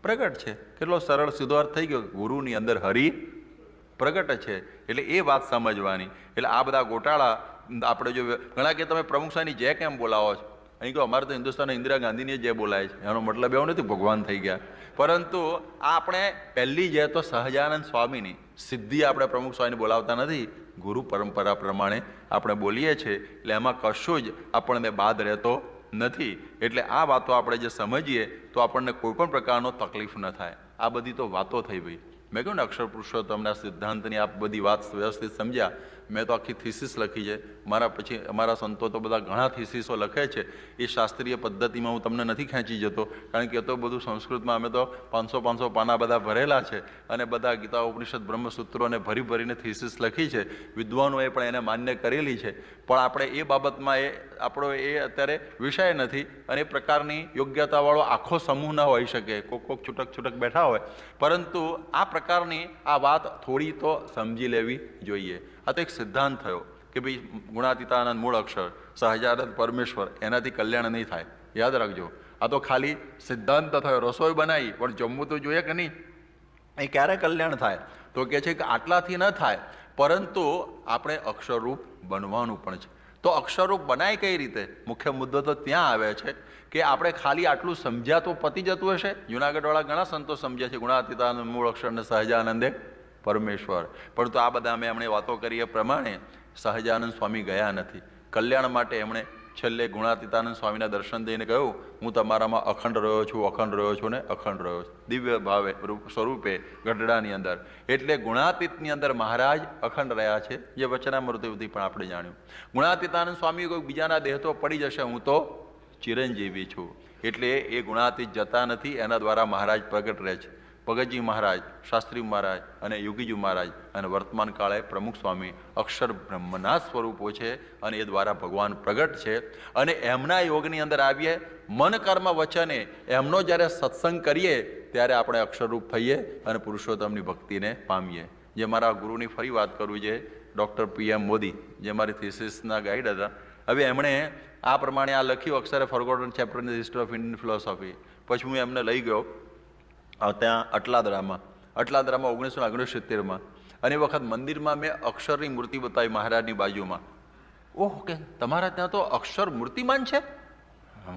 પ્રગટ છે. કેટલો સરળ સીધો અર્થ થઈ ગયો. ગુરુની અંદર હરિ પ્રગટ છે. એટલે એ વાત સમજવાની. એટલે આ બધા ગોટાળા આપણે જો ઘણા કે તમે પ્રમુખ સાહેબની જય કેમ બોલાવો છો? અહીં કહો અમારે તો હિન્દુસ્તાનમાં ઇન્દિરા ગાંધીની જય બોલાય છે. એનો મતલબ એવો નથી ભગવાન થઈ ગયા, પરંતુ આપણે પહેલી જય તો સહજાનંદ સ્વામીની સિદ્ધિ આપણે પ્રમુખ સ્વામીને બોલાવતા નથી, ગુરુ પરંપરા પ્રમાણે આપણે બોલીએ છીએ. એટલે એમાં કશું જ આપણને બાદ રહેતો નથી. એટલે આ વાતો આપણે જે સમજીએ તો આપણને કોઈ પણ પ્રકારનો તકલીફ ન થાય. આ બધી તો વાતો થઈ ભાઈ. મેં કહ્યું ને અક્ષર પુરુષોત્તમના સિદ્ધાંતની આ બધી વાત વ્યવસ્થિત સમજ્યા. મેં તો આખી થીસીસ લખી છે. મારા પછી અમારા સંતો તો બધા ઘણા થીસીસો લખે છે. એ શાસ્ત્રીય પદ્ધતિમાં હું તમને નથી ખેંચી જતો, કારણ કે એ તો બધું સંસ્કૃતમાં અમે તો 500 પાના બધા ભરેલા છે, અને બધા ગીતા ઉપનિષદ બ્રહ્મસૂત્રોને ભરી ભરીને થીસીસ લખી છે. વિદ્વાનોએ પણ એને માન્ય કરેલી છે. પણ આપણે એ બાબતમાં આપણો એ અત્યારે વિષય નથી, અને એ પ્રકારની યોગ્યતાવાળો આખો સમૂહ ન હોઈ શકે. કોક છૂટક બેઠા હોય, પરંતુ આ પ્રકારની આ વાત થોડી તો સમજી લેવી જોઈએ. આ તો એક સિદ્ધાંત થયો કે ભાઈ ગુણાતીતાનંદ મૂળ અક્ષર સહજાનંદ પરમેશ્વર, એનાથી કલ્યાણ નહીં થાય. યાદ રાખજો, આ તો ખાલી સિદ્ધાંત થયો. રસોઈ બનાવી પણ જમવું તો જોઈએ કે નહીં? એ ક્યારે કલ્યાણ થાય? તો કહે છે કે આટલાથી ન થાય, પરંતુ આપણે અક્ષરરૂપ બનવાનું પણ છે. તો અક્ષરરૂપ બનાય કઈ રીતે? મુખ્ય મુદ્દો તો ત્યાં આવે છે કે આપણે ખાલી આટલું સમજ્યા તો પતી જતું હશે. જુનાગઢવાળા ઘણા સંતો સમજ્યા છે ગુણાતીતાનંદ મૂળ અક્ષર ને સહજાનંદે પરમેશ્વર, પરંતુ આ બધા અમે એમણે વાતો કરી એ પ્રમાણે સહજાનંદ સ્વામી ગયા નથી. કલ્યાણ માટે એમણે છેલ્લે ગુણાતીતાનંદ સ્વામીના દર્શન દઈને કહ્યું, હું તમારામાં અખંડ રહ્યો છું, અખંડ રહ્યો છું ને અખંડ રહ્યો છું, દિવ્ય ભાવે સ્વરૂપે ગઢડાની અંદર. એટલે ગુણાતીતની અંદર મહારાજ અખંડ રહ્યા છે, જે વચનામૃતથી પણ આપણે જાણ્યું. ગુણાતીતાનંદ સ્વામી કોઈ બીજાના દેહ તો પડી જશે, હું તો ચિરંજીવી છું. એટલે એ ગુણાતીત જતા નથી, એના દ્વારા મહારાજ પ્રગટ રહે છે. ભગતજી મહારાજ, શાસ્ત્રી મહારાજ અને યોગીજી મહારાજ અને વર્તમાન કાળે પ્રમુખ સ્વામી અક્ષર બ્રહ્મના સ્વરૂપો છે, અને એ દ્વારા ભગવાન પ્રગટ છે. અને એમના યોગની અંદર આવીએ, મન કર્મ વચને એમનો જ્યારે સત્સંગ કરીએ ત્યારે આપણે અક્ષરરૂપ થઈએ અને પુરુષોત્તમની ભક્તિને પામીએ. જે મારા ગુરુની ફરી વાત કરું છે, ડૉક્ટર PM મોદી, જે મારી થીસીસના ગાઈડ હતા. હવે એમણે આ પ્રમાણે આ લખ્યું, અક્ષરે forgotten chapter in the history of Indian philosophy. પછી હું એમને લઈ ગયો ત્યાં અટલાદરામાં 1969માં, અને એ વખત મંદિરમાં મેં અક્ષરની મૂર્તિ બતાવી મહારાજની બાજુમાં. ઓહ, કે તમારા ત્યાં તો અક્ષર મૂર્તિમાન છે?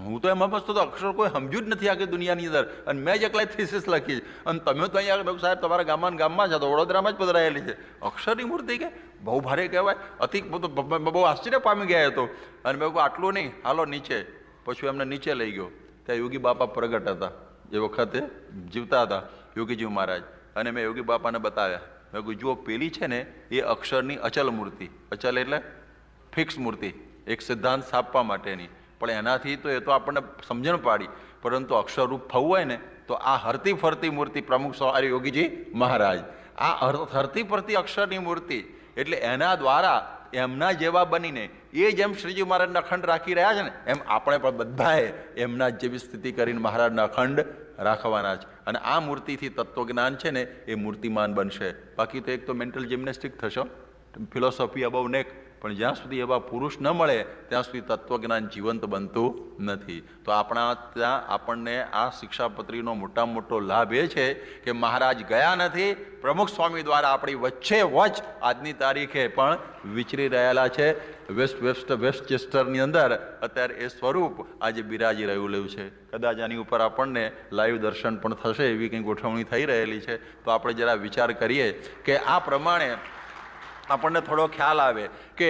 હું તો એમાં સમજતો તો અક્ષર કોઈ સમજ્યું જ નથી આખી દુનિયાની અંદર, અને મેં જ એકલા થીસીસ લખી. અને તમે તો અહીંયા સાહેબ તમારા ગામમાં છે, તો વડોદરામાં જ પધરાયેલી છે. અક્ષરની મૂર્તિ કે બહુ ભારે કહેવાય. અતિ બહુ આશ્ચર્ય પામી ગયા હતો. અને મેં કહું આટલું નહીં, હાલો નીચે. પછી એમને નીચે લઈ ગયો. ત્યાં યોગી બાપા પ્રગટ હતા, એ વખતે જીવતા હતા યોગીજી મહારાજ. અને મેં યોગી બાપાને બતાવ્યા. મેં કહ્યું જુઓ, પેલી છે ને એ અક્ષરની અચલ મૂર્તિ. અચલ એટલે ફિક્સ મૂર્તિ, એક સિદ્ધાંત સ્થાપવા માટેની. પણ એનાથી તો એ તો આપણને સમજણ પાડી, પરંતુ અક્ષરરૂપ થવું હોય ને તો આ હરતી ફરતી મૂર્તિ પ્રમુખ યોગીજી મહારાજ, આ હરતી ફરતી અક્ષરની મૂર્તિ. એટલે એના દ્વારા એમના જેવા બનીને એ જેમ શ્રીજી મહારાજના અખંડ રાખી રહ્યા છે ને, એમ આપણે પણ બધાએ એમના જેવી સ્થિતિ કરીને મહારાજના અખંડ રાખવાના છે. અને આ મૂર્તિથી તત્વજ્ઞાન છે ને એ મૂર્તિમાન બનશે. બાકી તો એક તો મેન્ટલ જિમ્નેસ્ટિક થશો, ફિલોસોફી અબાઉ નેક, પણ જ્યાં સુધી એવા પુરુષ ન મળે ત્યાં સુધી તત્વજ્ઞાન જીવંત બનતું નથી. તો આપણા ત્યાં આપણને આ શિક્ષાપત્રીનો મોટામાં મોટો લાભ એ છે કે મહારાજ ગયા નથી, પ્રમુખ સ્વામી દ્વારા આપણી વચ્ચે વચ આજની તારીખે પણ વિચરી રહેલા છે. વેસ્ટચેસ્ટરની અંદર અત્યારે એ સ્વરૂપ આજે બિરાજી રહેલું છે. કદાચ આની ઉપર આપણને લાઈવ દર્શન પણ થશે એવી કંઈ ગોઠવણી થઈ રહેલી છે. તો આપણે જરા વિચાર કરીએ કે આ પ્રમાણે આપણને થોડો ખ્યાલ આવે કે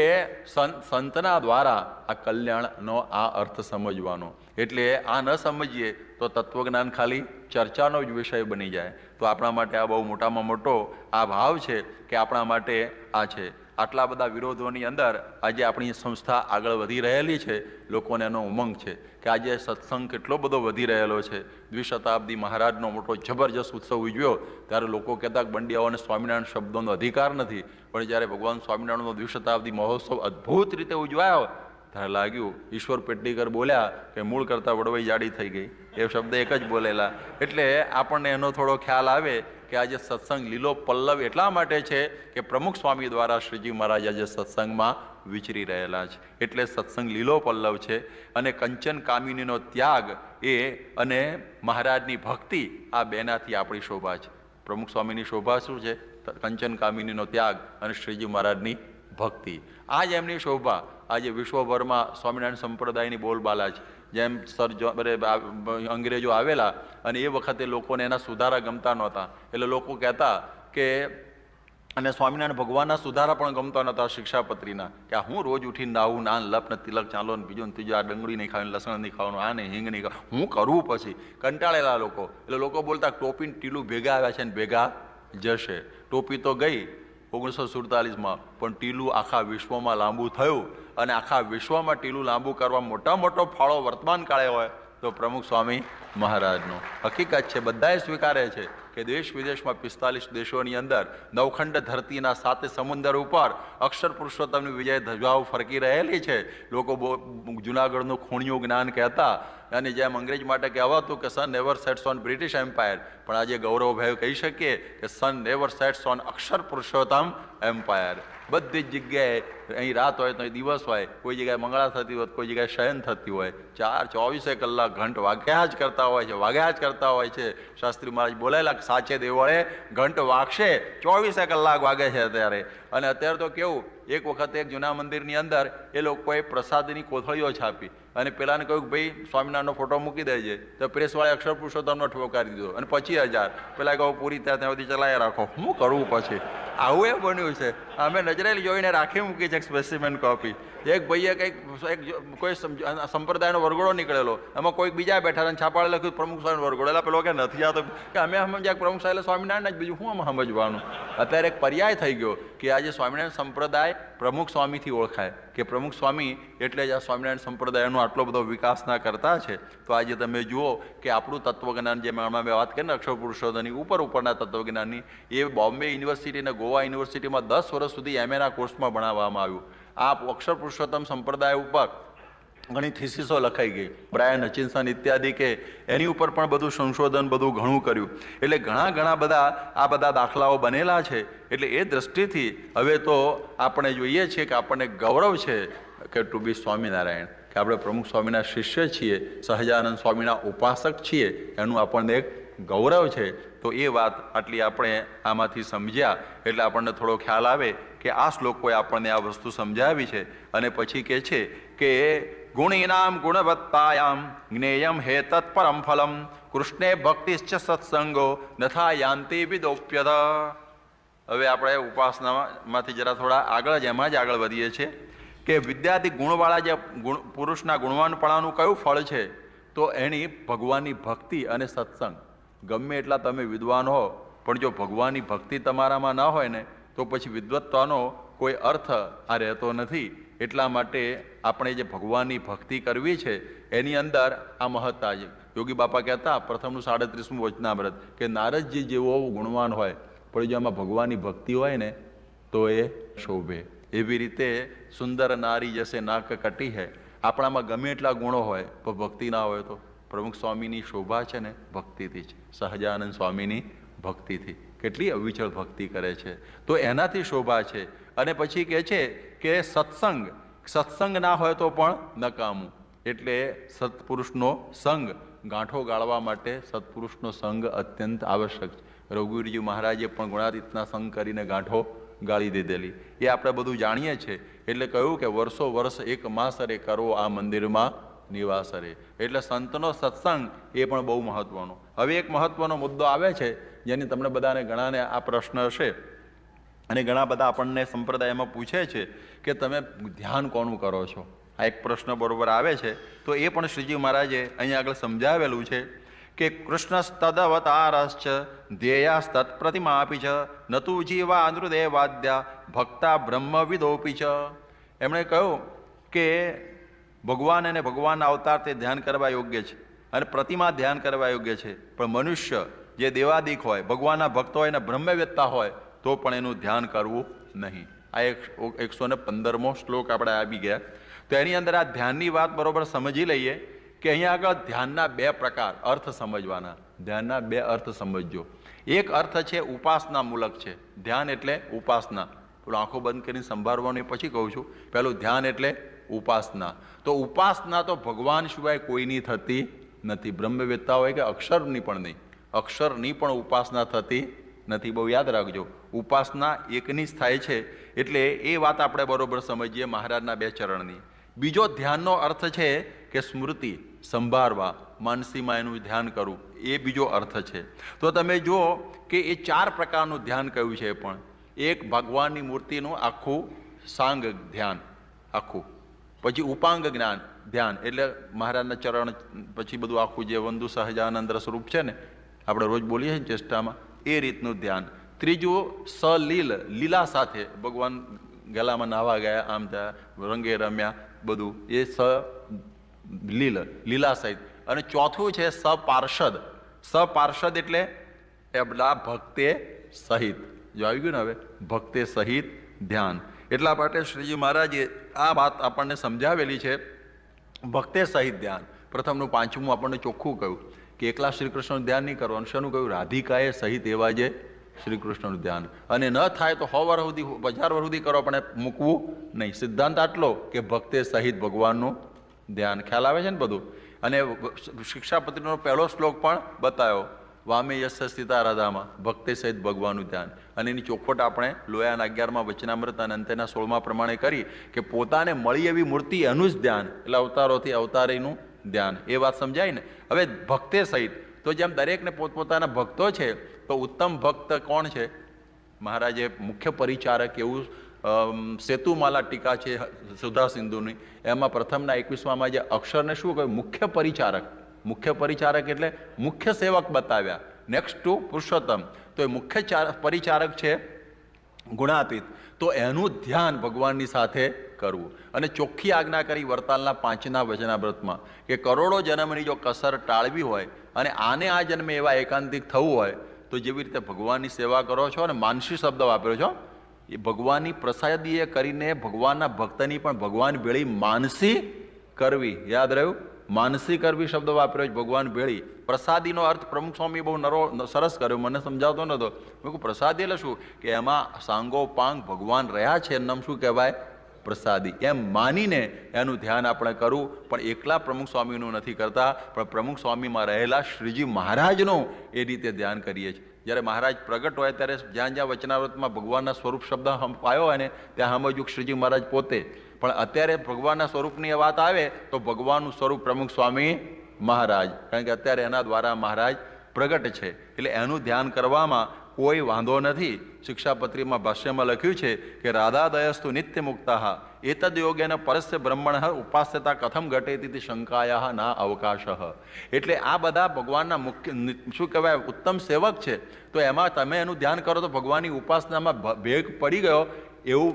સંતના દ્વારા આ કલ્યાણનો આ અર્થ સમજવાનો. એટલે આ ન સમજીએ તો તત્વજ્ઞાન ખાલી ચર્ચાનો જ વિષય બની જાય. તો આપણા માટે આ બહુ મોટામાં મોટો આ ભાવ છે કે આપણા માટે આ છે. આટલા બધા વિરોધોની અંદર આજે આપણી સંસ્થા આગળ વધી રહેલી છે. લોકોને એનો ઉમંગ છે કે આજે સત્સંગ કેટલો બધો વધી રહેલો છે. દ્વિશતાબ્દી મહારાજનો મોટો જબરજસ્ત ઉત્સવ ઉજવ્યો ત્યારે લોકો કહેતા કે બંડિયાઓને સ્વામિનારાયણ શબ્દોનો અધિકાર નથી, પણ જ્યારે ભગવાન સ્વામિનારાયણનો દ્વિશતાબ્દી મહોત્સવ અદ્ભુત રીતે ઉજવાયો ત્યારે લાગ્યું ઈશ્વર પેટલીકર બોલ્યા કે મૂળ કરતાં વડવાઈ જાડી થઈ ગઈ. એ શબ્દ એક જ બોલેલા. એટલે આપણને એનો થોડો ખ્યાલ આવે કે આજે સત્સંગ લીલો પલ્લવ એટલા માટે છે કે પ્રમુખ સ્વામી દ્વારા શ્રીજી મહારાજ આજે સત્સંગમાં વિચરી રહેલા છે. એટલે સત્સંગ લીલો પલ્લવ છે. અને કંચન કામિનીનો ત્યાગ એ અને મહારાજની ભક્તિ આ બેનાથી આપણી શોભા છે. પ્રમુખ સ્વામીની શોભા શું છે? કંચન કામિનીનો ત્યાગ અને શ્રીજી મહારાજની ભક્તિ. આ જ એમની શોભા આજે વિશ્વભરમાં સ્વામિનારાયણ સંપ્રદાયની બોલબાલા છે. જેમ અંગ્રેજો આવેલા અને એ વખતે લોકોને એના સુધારા ગમતા નહોતા, એટલે લોકો કહેતા કે અને સ્વામિનારાયણ ભગવાનના સુધારા પણ ગમતા નહોતા શિક્ષાપત્રીના, કે આ હું રોજ ઉઠીને નાવું, નાન લપ ને તિલક ચાલો ને બીજું ને ત્રીજું, આ ડુંગળી નહીં ખાવાનું, લસણ નહીં ખાવાનું, આ નહીં હિંગ નહીં ખાવાનું, હું કરવું પછી કંટાળેલા લોકો. એટલે લોકો બોલતા ટોપી ટીલું ભેગા આવ્યા છે ને ભેગા જશે. ટોપી તો ગઈ 1947માં, પણ ટીલું આખા વિશ્વમાં લાંબુ થયું. અને આખા વિશ્વમાં ટીલું લાંબુ કરવા મોટા મોટો ફાળો વર્તમાન કાળે હોય તો પ્રમુખ સ્વામી મહારાજનો. હકીકત છે, બધાએ સ્વીકારે છે કે દેશ વિદેશમાં 45 દેશોની અંદર નવખંડ ધરતીના 7 સમુદ્ર ઉપર અક્ષર પુરુષોત્તમની વિજય ધજાઓ ફરકી રહેલી છે. લોકો જુનાગઢનું ખૂણિયું જ્ઞાન કહેતા, અને જેમ અંગ્રેજ માટે કહેવાતું કે sun never sets on British empire, પણ આજે ગૌરવભાઈ કહી શકીએ કે sun never sets on Akshar Purushottam empire. બધી જ જગ્યાએ અહીં રાત હોય તો અહીં દિવસ હોય, કોઈ જગ્યાએ મંગળા થતી હોય, કોઈ જગ્યાએ શયન થતી હોય, 24 કલાક ઘંટ વાગ્યા જ કરતા હોય છે, વાગ્યા જ કરતા હોય છે. શાસ્ત્રી મહારાજ બોલાયેલા સાચે દેવળે ઘંટ વાગશે 24 કલાક વાગે છે અત્યારે. અને અત્યારે તો કેવું, એક વખતે એક જૂના મંદિરની અંદર એ લોકોએ પ્રસાદની કોથળીઓ છાપી અને પેલાને કહ્યું કે ભાઈ સ્વામિનારાયણનો ફોટો મૂકી દેજે, તો પ્રેસવાળાએ અક્ષર પુરુષોત્તમનો ઠોકારી દીધો અને 25,000. પેલા કહું પૂરી ત્યાં સુધી ચલાવી રાખો, શું કરવું પછી? આવું એ બન્યું છે. અમે નજરે જોઈને રાખી મૂકી છે સ્પેસિમેન કોપી. એક ભાઈએ કંઈક કોઈ સંપ્રદાયનો વરઘોડો નીકળેલો, એમાં કોઈક બીજા બેઠા અને છાપાડે લખ્યું પ્રમુખ સ્વામી વરઘોડો. એટલે પેલો કે નથી આ તો કે અમે સમજ્યા પ્રમુખ સાહેબ સ્વામિનારાયણ જ, બીજું શું અમે સમજવાનું? અત્યારે એક પર્યાય થઈ ગયો કે આજે સ્વામિનારાયણ સંપ્રદાય પ્રમુખ સ્વામીથી ઓળખાય, કે પ્રમુખ સ્વામી એટલે જ આ સ્વામિનારાયણ સંપ્રદાયનો આટલો બધો વિકાસ ના કરતા છે. તો આજે તમે જુઓ કે આપણું તત્વજ્ઞાન, જેમ મેં વાત કરીને અક્ષર પુરુષોત્તમની ઉપરના તત્વજ્ઞાનની, એ બોમ્બે યુનિવર્સિટી અને ગોવા યુનિવર્સિટીમાં 10 વર્ષ સુધી એમએના કોર્સમાં ભણાવવામાં આવ્યું. આ અક્ષર પુરુષોત્તમ સંપ્રદાય ઉપર ઘણી થીસીસો લખાઈ ગઈ. બ્રાયન હચિન્સન ઇત્યાદિ કે એની ઉપર પણ બધું સંશોધન બધું ઘણું કર્યું. એટલે ઘણા બધા આ બધા દાખલાઓ બનેલા છે. એટલે એ દ્રષ્ટિથી હવે તો આપણે જોઈએ છીએ કે આપણને ગૌરવ છે કે ટુ બી સ્વામિનારાયણ, કે આપણે પ્રમુખ સ્વામીના શિષ્ય છીએ, સહજાનંદ સ્વામીના ઉપાસક છીએ, એનું આપણને એક ગૌરવ છે. તો એ વાત આટલી આપણે આમાંથી સમજ્યા એટલે આપણને થોડો ખ્યાલ આવે કે આ શ્લોકોએ આપણને આ વસ્તુ સમજાવી છે. અને પછી કહે છે કે ગુણીનામ ગુણવત્તાયામ જ્ઞેયમ હે તત્પરમ ફલમ કૃષ્ણે ભક્તિશ્ચ સત્સંગો નથા યાંતિ વિદોપ્યત. હવે આપણે ઉપાસનામાંથી જરા થોડા આગળ જ એમાં જ આગળ વધીએ છીએ કે વિદ્યાર્થી ગુણવાળા જે પુરુષના ગુણવાનપણાનું કયું ફળ છે? તો એની ભગવાનની ભક્તિ અને સત્સંગ. ગમે એટલા તમે વિદ્વાન હો, પણ જો ભગવાનની ભક્તિ તમારામાં ના હોય ને તો પછી વિદ્વત્તાનો કોઈ અર્થ આ રહેતો નથી. એટલા માટે આપણે જે ભગવાનની ભક્તિ કરવી છે એની અંદર આ મહત્તા છે. યોગી બાપા કહેતા પ્રથમનું 37મું વચનામૃત કે નારદજી જેવો ગુણવાન હોય, પણ જો એમાં ભગવાનની ભક્તિ હોય ને તો એ શોભે. એવી રીતે સુંદર નારી જશે નાક કટી હૈ. આપણામાં ગમે એટલા ગુણો હોય પણ ભક્તિ ના હોય તો પ્રમુખ સ્વામીની શોભા છે ને ભક્તિથી છે. સહજાનંદ સ્વામીની ભક્તિથી કેટલી અવિચળ ભક્તિ કરે છે તો એનાથી શોભા છે. અને પછી કહે છે કે સત્સંગ ના હોય તો પણ નકામું. એટલે સત્પુરુષનો સંગ ગાંઠો ગાળવા માટે સત્પુરુષનો સંગ અત્યંત આવશ્યક છે. રઘુવીરજી મહારાજે પણ ગુણાતીતના સંગ કરીને ગાંઠો ગાળી દીધેલી એ આપણે બધું જાણીએ છીએ. એટલે કહ્યું કે વર્ષો વર્ષ એક માસરે કરો આ મંદિરમાં નિવાસરે. એટલે સંતનો સત્સંગ એ પણ બહુ મહત્વનો. હવે એક મહત્વનો મુદ્દો આવે છે જેની તમને બધાને ઘણાને આ પ્રશ્ન હશે અને ઘણા બધા આપણને સંપ્રદાયમાં પૂછે છે કે તમે ધ્યાન કોનું કરો છો. આ એક પ્રશ્ન બરોબર આવે છે તો એ પણ શ્રીજી મહારાજે અહીંયા આગળ સમજાવેલું છે કે કૃષ્ણસ્તદવતારશ્ચ ધ્યેયાસ્તત્ પ્રતિમાપી ચ નતુ જીવા નૃદેવાદ્યા ભક્તા બ્રહ્મવિદોપી ચ. એમણે કહ્યું કે ભગવાન અને ભગવાનના અવતાર તે ધ્યાન કરવા યોગ્ય છે અને પ્રતિમા ધ્યાન કરવા યોગ્ય છે. પણ મનુષ્ય જે દેવાદિક હોય, ભગવાનના ભક્ત હોય અને બ્રહ્મવેત્તા હોય તો પણ એનું ધ્યાન કરવું નહીં. આ 115મો શ્લોક આપણે આવી ગયા. તો એની અંદર આ ધ્યાનની વાત બરોબર સમજી લઈએ કે અહીંયા આગળ ધ્યાનના બે પ્રકાર અર્થ સમજવાના. ધ્યાનના બે અર્થ સમજજો. એક અર્થ છે ઉપાસના મૂલક છે. ધ્યાન એટલે ઉપાસના. પેલો આંખો બંધ કરીને સંભાળવાનું પછી કહું છું. પહેલું ધ્યાન એટલે ઉપાસના. તો ઉપાસના તો ભગવાન સિવાય કોઈની થતી નથી. બ્રહ્મવેત્તા હોય કે અક્ષરની પણ નહીં, અક્ષરની પણ ઉપાસના થતી નથી. બહુ યાદ રાખજો, ઉપાસના એકની જ થાય છે. એટલે એ વાત આપણે બરોબર સમજીએ મહારાજના બે ચરણની. બીજો ધ્યાનનો અર્થ છે કે સ્મૃતિ, સંભાળવા, માનસીમાં એનું ધ્યાન કરવું, એ બીજો અર્થ છે. તો તમે જુઓ કે એ 4 પ્રકારનું ધ્યાન કહ્યું છે. પણ એક ભગવાનની મૂર્તિનું આખું સાંગ ધ્યાન આખું, પછી ઉપાંગ જ્ઞાન ધ્યાન એટલે મહારાજના ચરણ પછી બધું આખું જે વંદુ સહજાનંદ સ્વરૂપ છે ને આપણે રોજ બોલીએ છીએ ચેષ્ટામાં, એ રીતનું ધ્યાન. ત્રીજું સલીલ, લીલા સાથે ભગવાન ગલામાં નાવા ગયા, આમ ત્યાં રંગે રમ્યા બધું, એ લીલ, લીલા સહિત. અને ચોથું છે સપાર્ષદ. સપાર્ષદ એટલે એબલા ભક્તે સહિત. જો આવી ગયું ને હવે, ભક્તે સહિત ધ્યાન. એટલા માટે શ્રીજી મહારાજે આ વાત આપણને સમજાવેલી છે. ભક્તે સહિત ધ્યાન. પ્રથમનું 5મું આપણને ચોખ્ખું કહ્યું કે એકલા શ્રી કૃષ્ણનું ધ્યાન નહીં કરવાનું. શાનું કહ્યું? રાધિકાએ સહિત એવા જે શ્રી કૃષ્ણનું ધ્યાન. અને ન થાય તો 100 વર્ષ સુધી 1000 વર્ષ સુધી કરો પણ મૂકવું નહીં. સિદ્ધાંત આટલો કે ભક્તે સહિત ભગવાનનું ધ્યાન. ખ્યાલ આવે છે ને બધું? અને શિક્ષાપત્રીનો પહેલો શ્લોક પણ બતાવ્યો, વામે યશ સ્થિતા રાધામાં, ભક્તે સહિત ભગવાનનું ધ્યાન. અને એની ચોખવટ આપણે લોયાના 11માં વચનામૃત અને અંત્યના 16મા પ્રમાણે કરી કે પોતાને મળી એવી મૂર્તિ એનું જ ધ્યાન, એટલે અવતારોથી અવતારીનું ધ્યાન. એ વાત સમજાય ને? હવે ભક્તે સહિત તો જેમ દરેકને પોતપોતાના ભક્તો છે તો ઉત્તમ ભક્ત કોણ છે? મહારાજે મુખ્ય પરિચારક એવું સેતુમાલા ટીકા છે સુધા સિંધુની, એમાં પ્રથમના 21માં જે અક્ષરને શું કહ્યું? મુખ્ય પરિચારક. મુખ્ય પરિચારક એટલે મુખ્ય સેવક બતાવ્યા. Next to Purushottam. તો એ મુખ્ય પરિચારક છે ગુણાતીત. તો એનું ધ્યાન ભગવાનની સાથે કરવું. અને ચોખ્ખી આજ્ઞા કરી વરતાલના 5ના વચનામૃતમાં કે કરોડો જન્મની જો કસર ટાળવી હોય અને આને આ જન્મે એવા એકાંતિક થવું હોય તો જેવી રીતે ભગવાનની સેવા કરો છો, અને માનસી શબ્દ વાપર્યો છો, એ ભગવાનની પ્રસાદીએ કરીને ભગવાનના ભક્તની પણ ભગવાન ભેળી માનસી કરવી. યાદ રહ્યું? માનસી કરવી શબ્દ વાપર્યો ભગવાન ભેળી. પ્રસાદીનો અર્થ પ્રમુખ સ્વામી બહુ સરસ કર્યો, મને સમજાવતો નહોતો. મેં કહું પ્રસાદી એટલે શું? કે એમાં સાંગોપાંગ ભગવાન રહ્યા છે, એનું નામ શું કહેવાય? પ્રસાદી. એમ માનીને એનું ધ્યાન આપણે કરવું. પણ એકલા પ્રમુખ સ્વામીનું નથી કરતા, પણ પ્રમુખ સ્વામીમાં રહેલા શ્રીજી મહારાજનું એ રીતે ધ્યાન કરીએ છીએ. જ્યારે મહારાજ પ્રગટ હોય ત્યારે જ્યાં જ્યાં વચનાવૃતમાં ભગવાનના સ્વરૂપ શબ્દ આવ્યો હોય ને ત્યાં સમજ્યું શ્રીજી મહારાજ પોતે. પણ અત્યારે ભગવાનના સ્વરૂપની વાત આવે તો ભગવાનનું સ્વરૂપ પ્રમુખ સ્વામી મહારાજ, કારણ કે અત્યારે એના દ્વારા મહારાજ પ્રગટ છે. એટલે એનું ધ્યાન કરવામાં કોઈ વાંધો નથી. શિક્ષાપત્રીમાં ભાષ્યમાં લખ્યું છે કે રાધાદયસ્તુ નિત્ય મુક્તા એતદ યોગેન પરસ્ય બ્રહ્મણ ઉપાસ્યતા કથમ ઘટેતી શંકાયા ના અવકાશ. એટલે આ બધા ભગવાનના મુખ્ય શું કહેવાય ઉત્તમ સેવક છે. તો એમાં તમે એનું ધ્યાન કરો તો ભગવાનની ઉપાસનામાં ભેદ પડી ગયો, એવું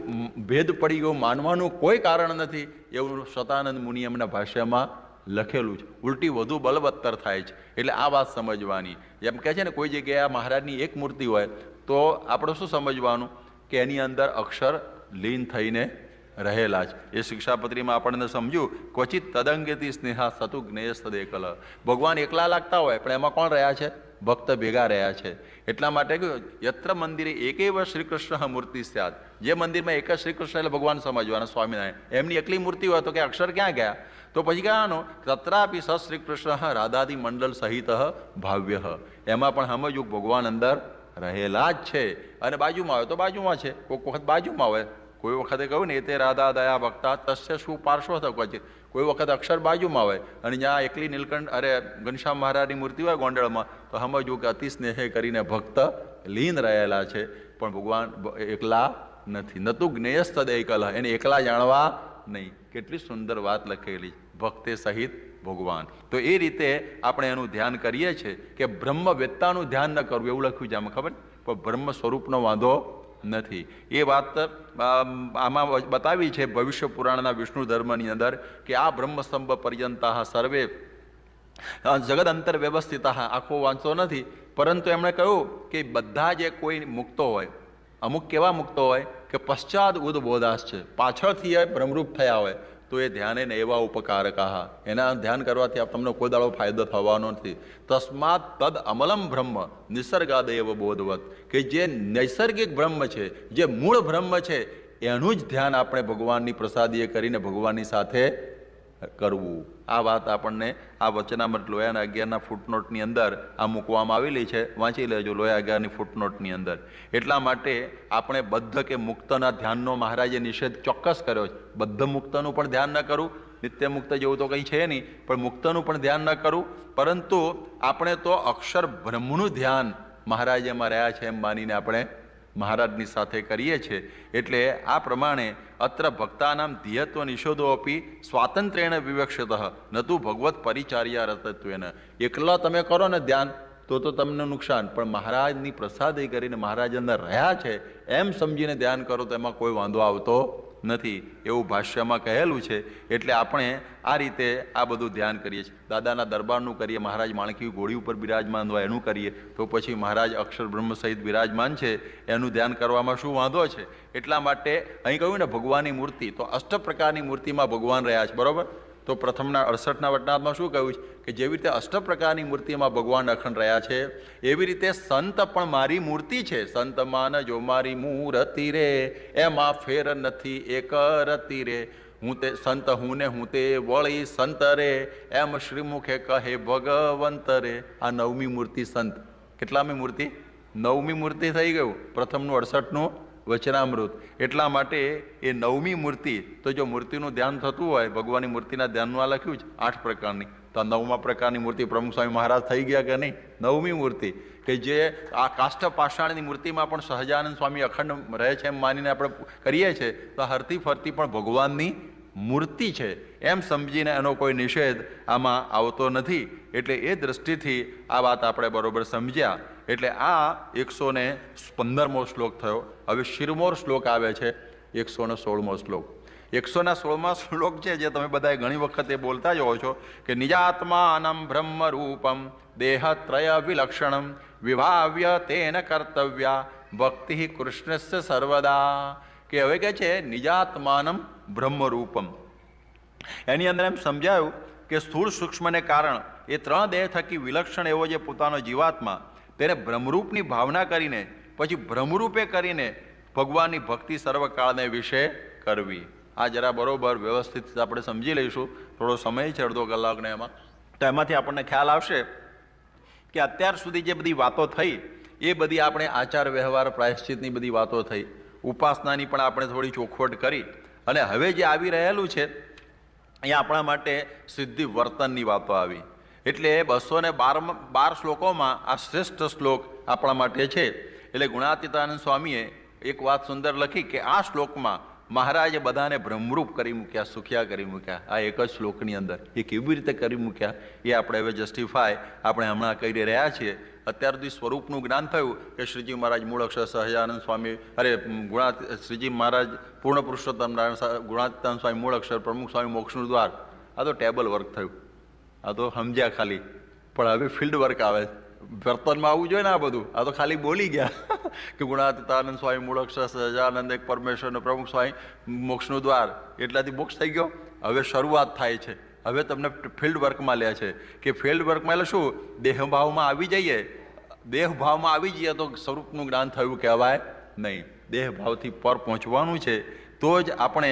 ભેદ પડી ગયો માનવાનું કોઈ કારણ નથી, એવું શતાનંદ મુનિ એમના ભાષ્યમાં લખેલું છે. ઉલટી વધુ બલવત્તર થાય છે. એટલે આ વાત સમજવાની. એમ કહે છે ને કોઈ જગ્યાએ મહારાજની એક મૂર્તિ હોય તો આપણે શું સમજવાનું કે એની અંદર અક્ષર લીન થઈને રહેલા છે. એ શિક્ષાપત્રીમાં આપણને સમજ્યું, ક્વચિત તદંગેતી સ્નેહા સતુ જ્ઞેય સદેકલ. ભગવાન એકલા લાગતા હોય પણ એમાં કોણ રહ્યા છે? ભક્ત ભેગા રહ્યા છે. એટલા માટે કહ્યું યત્ર મંદિરે એકેવ શ્રી કૃષ્ણ મૂર્તિ સ્યાદ. જે મંદિરમાં એક જ શ્રી કૃષ્ણ એટલે ભગવાન સમજવાના સ્વામિનારાયણ, એમની એકલી મૂર્તિ હોય તો કે અક્ષર ક્યાં ગયા? તો પછી કહેવાનું તત્રાપી સ શ્રી કૃષ્ણ રાધાદિ મંડળ સહિત ભાવ્ય. એમાં પણ સમજવું ભગવાન અંદર રહેલા જ છે. અને બાજુમાં હોય તો બાજુમાં છે, કોઈક વખત બાજુમાં હોય, કોઈ વખતે કહ્યું ને એ તે રાધા દયા ભક્તા તસ્ય શું પાર્શ્વ થકો. કોઈ વખત અક્ષર બાજુમાં હોય અને જ્યાં એકલી નીલકંઠ ઘનશ્યામ મહારાજની મૂર્તિ હોય ગોંડલમાં તો સમજવું કે અતિ સ્નેહે કરીને ભક્ત લીન રહેલા છે, પણ ભગવાન એકલા નથી. નતું જ્ઞેયસ્તદ એકલ, એને એકલા જાણવા નહીં. કેટલી સુંદર વાત લખેલી, ભક્તે સહિત ભગવાન. તો એ રીતે આપણે એનું ધ્યાન કરીએ છીએ કે બ્રહ્મ વેત્તાનું ધ્યાન ન કરવું એવું લખ્યું છે આમાં, ખબર? પણ બ્રહ્મ સ્વરૂપનો વાંધો નથી. એ વાત આમાં બતાવી છે ભવિષ્ય પુરાણના વિષ્ણુ ધર્મની અંદર કે આ બ્રહ્મસ્તંભ પર્યંતા સર્વે જગદ અંતર વ્યવસ્થિત. આખો વાંચતો નથી, પરંતુ એમણે કહ્યું કે બધા જે કોઈ મુક્તો હોય, અમુક કેવા મુક્તો હોય કે પશ્ચાદ ઉદબોધાશ છે, પાછળથી એ બ્રહ્મરૂપ થયા હોય, તો એ ધ્યાને ને એવા ઉપકારક. એના ધ્યાન કરવાથી તમને કોઈ દાડો ફાયદો થવાનો નથી. તસ્માત તદ અમલમ બ્રહ્મ નિસર્ગાદેવ બોધવત, કે જે નૈસર્ગિક બ્રહ્મ છે, જે મૂળ બ્રહ્મ છે, એનું જ ધ્યાન આપણે ભગવાનની પ્રસાદીએ કરીને ભગવાનની સાથે કરવું. આ વાત આપણને આ વચનામૃત લોયાના 11ના ફૂટનોટની અંદર આ મૂકવામાં આવેલી છે, વાંચી લેજો લોયા 11ની ફૂટનોટની અંદર. એટલા માટે આપણે બદ્ધ કે મુક્તના ધ્યાનનો મહારાજે નિષેધ ચોક્કસ કર્યો છે. બદ્ધ મુક્તનું પણ ધ્યાન ન કરવું, નિત્ય મુક્ત જેવું તો કંઈ છે નહીં, પણ મુક્તનું પણ ધ્યાન ન કરવું, પરંતુ આપણે તો અક્ષર બ્રહ્મનું ધ્યાન મહારાજ એમાં રહ્યા છે એમ માનીને આપણે મહારાજની સાથે કરીએ છીએ. એટલે આ પ્રમાણે અત્ર ભક્તાનામ ધીયત્વ નિષોધો અપી સ્વાતંત્ર્યેણ વિવક્ષિત નતું ભગવત પરિચાર્યા રતત્વેન. એકલા તમે કરો ને ધ્યાન તો તમને નુકસાન, પણ મહારાજની પ્રસાદી કરીને મહારાજ અંદર રહ્યા છે એમ સમજીને ધ્યાન કરો તો એમાં કોઈ વાંધો આવતો નથી, એવું ભાષ્યમાં કહેલું છે. એટલે આપણે આ રીતે આ બધું ધ્યાન કરીએ છીએ. દાદાના દરબારનું કરીએ, મહારાજ માણકી ઘોડી ઉપર બિરાજમાન હોય એનું કરીએ, તો પછી મહારાજ અક્ષર બ્રહ્મ સહિત બિરાજમાન છે એનું ધ્યાન કરવામાં શું વાંધો છે? એટલા માટે અહીં કહ્યું ને ભગવાનની મૂર્તિ, તો અષ્ટ પ્રકારની મૂર્તિમાં ભગવાન રહ્યા છે, બરોબર? તો પ્રથમના 68ના વટનાથમાં શું કહ્યું છે કે જેવી રીતે અષ્ટ પ્રકારની મૂર્તિમાં ભગવાન અખંડ રહ્યા છે, એવી રીતે સંત પણ મારી મૂર્તિ છે. સંત માન જો મારી મૂર્તિ રે, એમાં ફેર નથી એક રતિ રે. હું તે સંત હું ને હું તે વળી સંત રે, એમ શ્રીમુખે કહે ભગવંત રે. આ 9મી મૂર્તિ સંત. કેટલામી મૂર્તિ? 9મી મૂર્તિ થઈ ગયું પ્રથમનું 68નું વચનામૃત. એટલા માટે એ 9મી મૂર્તિ, તો જો મૂર્તિનું ધ્યાન થતું હોય, ભગવાનની મૂર્તિના ધ્યાનમાં લખ્યું છે 8 પ્રકારની, તો આ 9મા પ્રકારની મૂર્તિ પ્રમુખ સ્વામી મહારાજ થઈ ગયા કે નહીં? 9મી મૂર્તિ કે જે આ કાષ્ઠ પાષાણની મૂર્તિમાં પણ સહજાનંદ સ્વામી અખંડ રહે છે એમ માનીને આપણે કરીએ છીએ, તો હરતી ફરતી પણ ભગવાનની મૂર્તિ છે એમ સમજીને એનો કોઈ નિષેધ આમાં આવતો નથી. એટલે એ દ્રષ્ટિથી આ વાત આપણે બરોબર સમજ્યા. એટલે આ 115મો શ્લોક થયો. હવે શિરમોર શ્લોક આવે છે 116મો શ્લોક. 116મા શ્લોક છે જે તમે બધાએ ઘણી વખત એ બોલતા જ હો છો કે નિજાત્માનમ બ્રહ્મ રૂપમ દેહત્રય વિલક્ષણમ વિભાવ્ય તેન કર્તવ્યા ભક્તિ કૃષ્ણસ્ય સર્વદા. કે હવે કહે છે નિજાત્માનમ બ્રહ્મ રૂપમ. એની અંદર એમ સમજાયું કે સ્થૂળ સૂક્ષ્મને કારણ એ 3 દેહ થકી વિલક્ષણ એવો જે પોતાનો જીવાત્મા, તેને બ્રહ્મરૂપની ભાવના કરીને પછી બ્રહ્મરૂપે કરીને ભગવાનની ભક્તિ સર્વકાળને વિશે કરવી. આ જરા બરોબર વ્યવસ્થિત આપણે સમજી લઈશું. થોડો સમય છે, અડધો કલાકને એમાં, તો એમાંથી આપણને ખ્યાલ આવશે કે અત્યાર સુધી જે બધી વાતો થઈ એ બધી આપણે આચાર વ્યવહાર પ્રાયશ્ચિતની બધી વાતો થઈ, ઉપાસનાની પણ આપણે થોડી ચોખવટ કરી, અને હવે જે આવી રહેલું છે એ આપણા માટે સિદ્ધિ વર્તનની વાતો આવી. એટલે 212 શ્લોકોમાં આ શ્રેષ્ઠ શ્લોક આપણા માટે છે. એટલે ગુણાતીતાનંદ સ્વામીએ એક વાત સુંદર લખી કે આ શ્લોકમાં મહારાજે બધાને બ્રહ્મરૂપ કરી મૂક્યા, સુખ્યા કરી મૂક્યા. આ એક જ શ્લોકની અંદર એ કેવી રીતે કરી મૂક્યા એ આપણે હવે જસ્ટિફાય આપણે હમણાં કરી રહ્યા છીએ. અત્યાર સુધી સ્વરૂપનું જ્ઞાન થયું કે શ્રીજી મહારાજ મૂળ અક્ષર, સહજાનંદ સ્વામી શ્રીજી મહારાજ પૂર્ણ પુરુષોત્તમ નારાયણ, ગુણાતીતાનંદ સ્વામી મૂળ અક્ષર, પ્રમુખ સ્વામી મોક્ષનું દ્વાર. આ તો ટેબલ વર્ક થયું, આ તો સમજ્યા ખાલી. પણ હવે ફિલ્ડ વર્ક આવે વર્તનમાં આવવું જોઈએ ને આ બધું. આ તો ખાલી બોલી ગયા કે ગુણાતીતાનંદ સ્વામી મૂળક્ષર સહજાનંદ એક પરમેશ્વરનો પ્રમુખ સ્વામી મોક્ષનું દ્વાર, એટલાથી મોક્ષ થઈ ગયો. હવે શરૂઆત થાય છે. હવે તમને ફિલ્ડ વર્કમાં લે છે કે ફિલ્ડ વર્કમાં એટલે શું, દેહભાવમાં આવી જઈએ. દેહભાવમાં આવી જઈએ તો સ્વરૂપનું જ્ઞાન થયું કહેવાય નહીં. દેહભાવથી પર પહોંચવાનું છે તો જ આપણે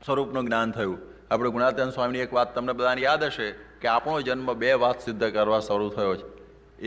સ્વરૂપનું જ્ઞાન થયું. આપણે ગુણાતીતાનંદ સ્વામીની એક વાત તમને બધાને યાદ હશે કે આપણો જન્મ 2 વાત સિદ્ધ કરવા શરૂ થયો છે.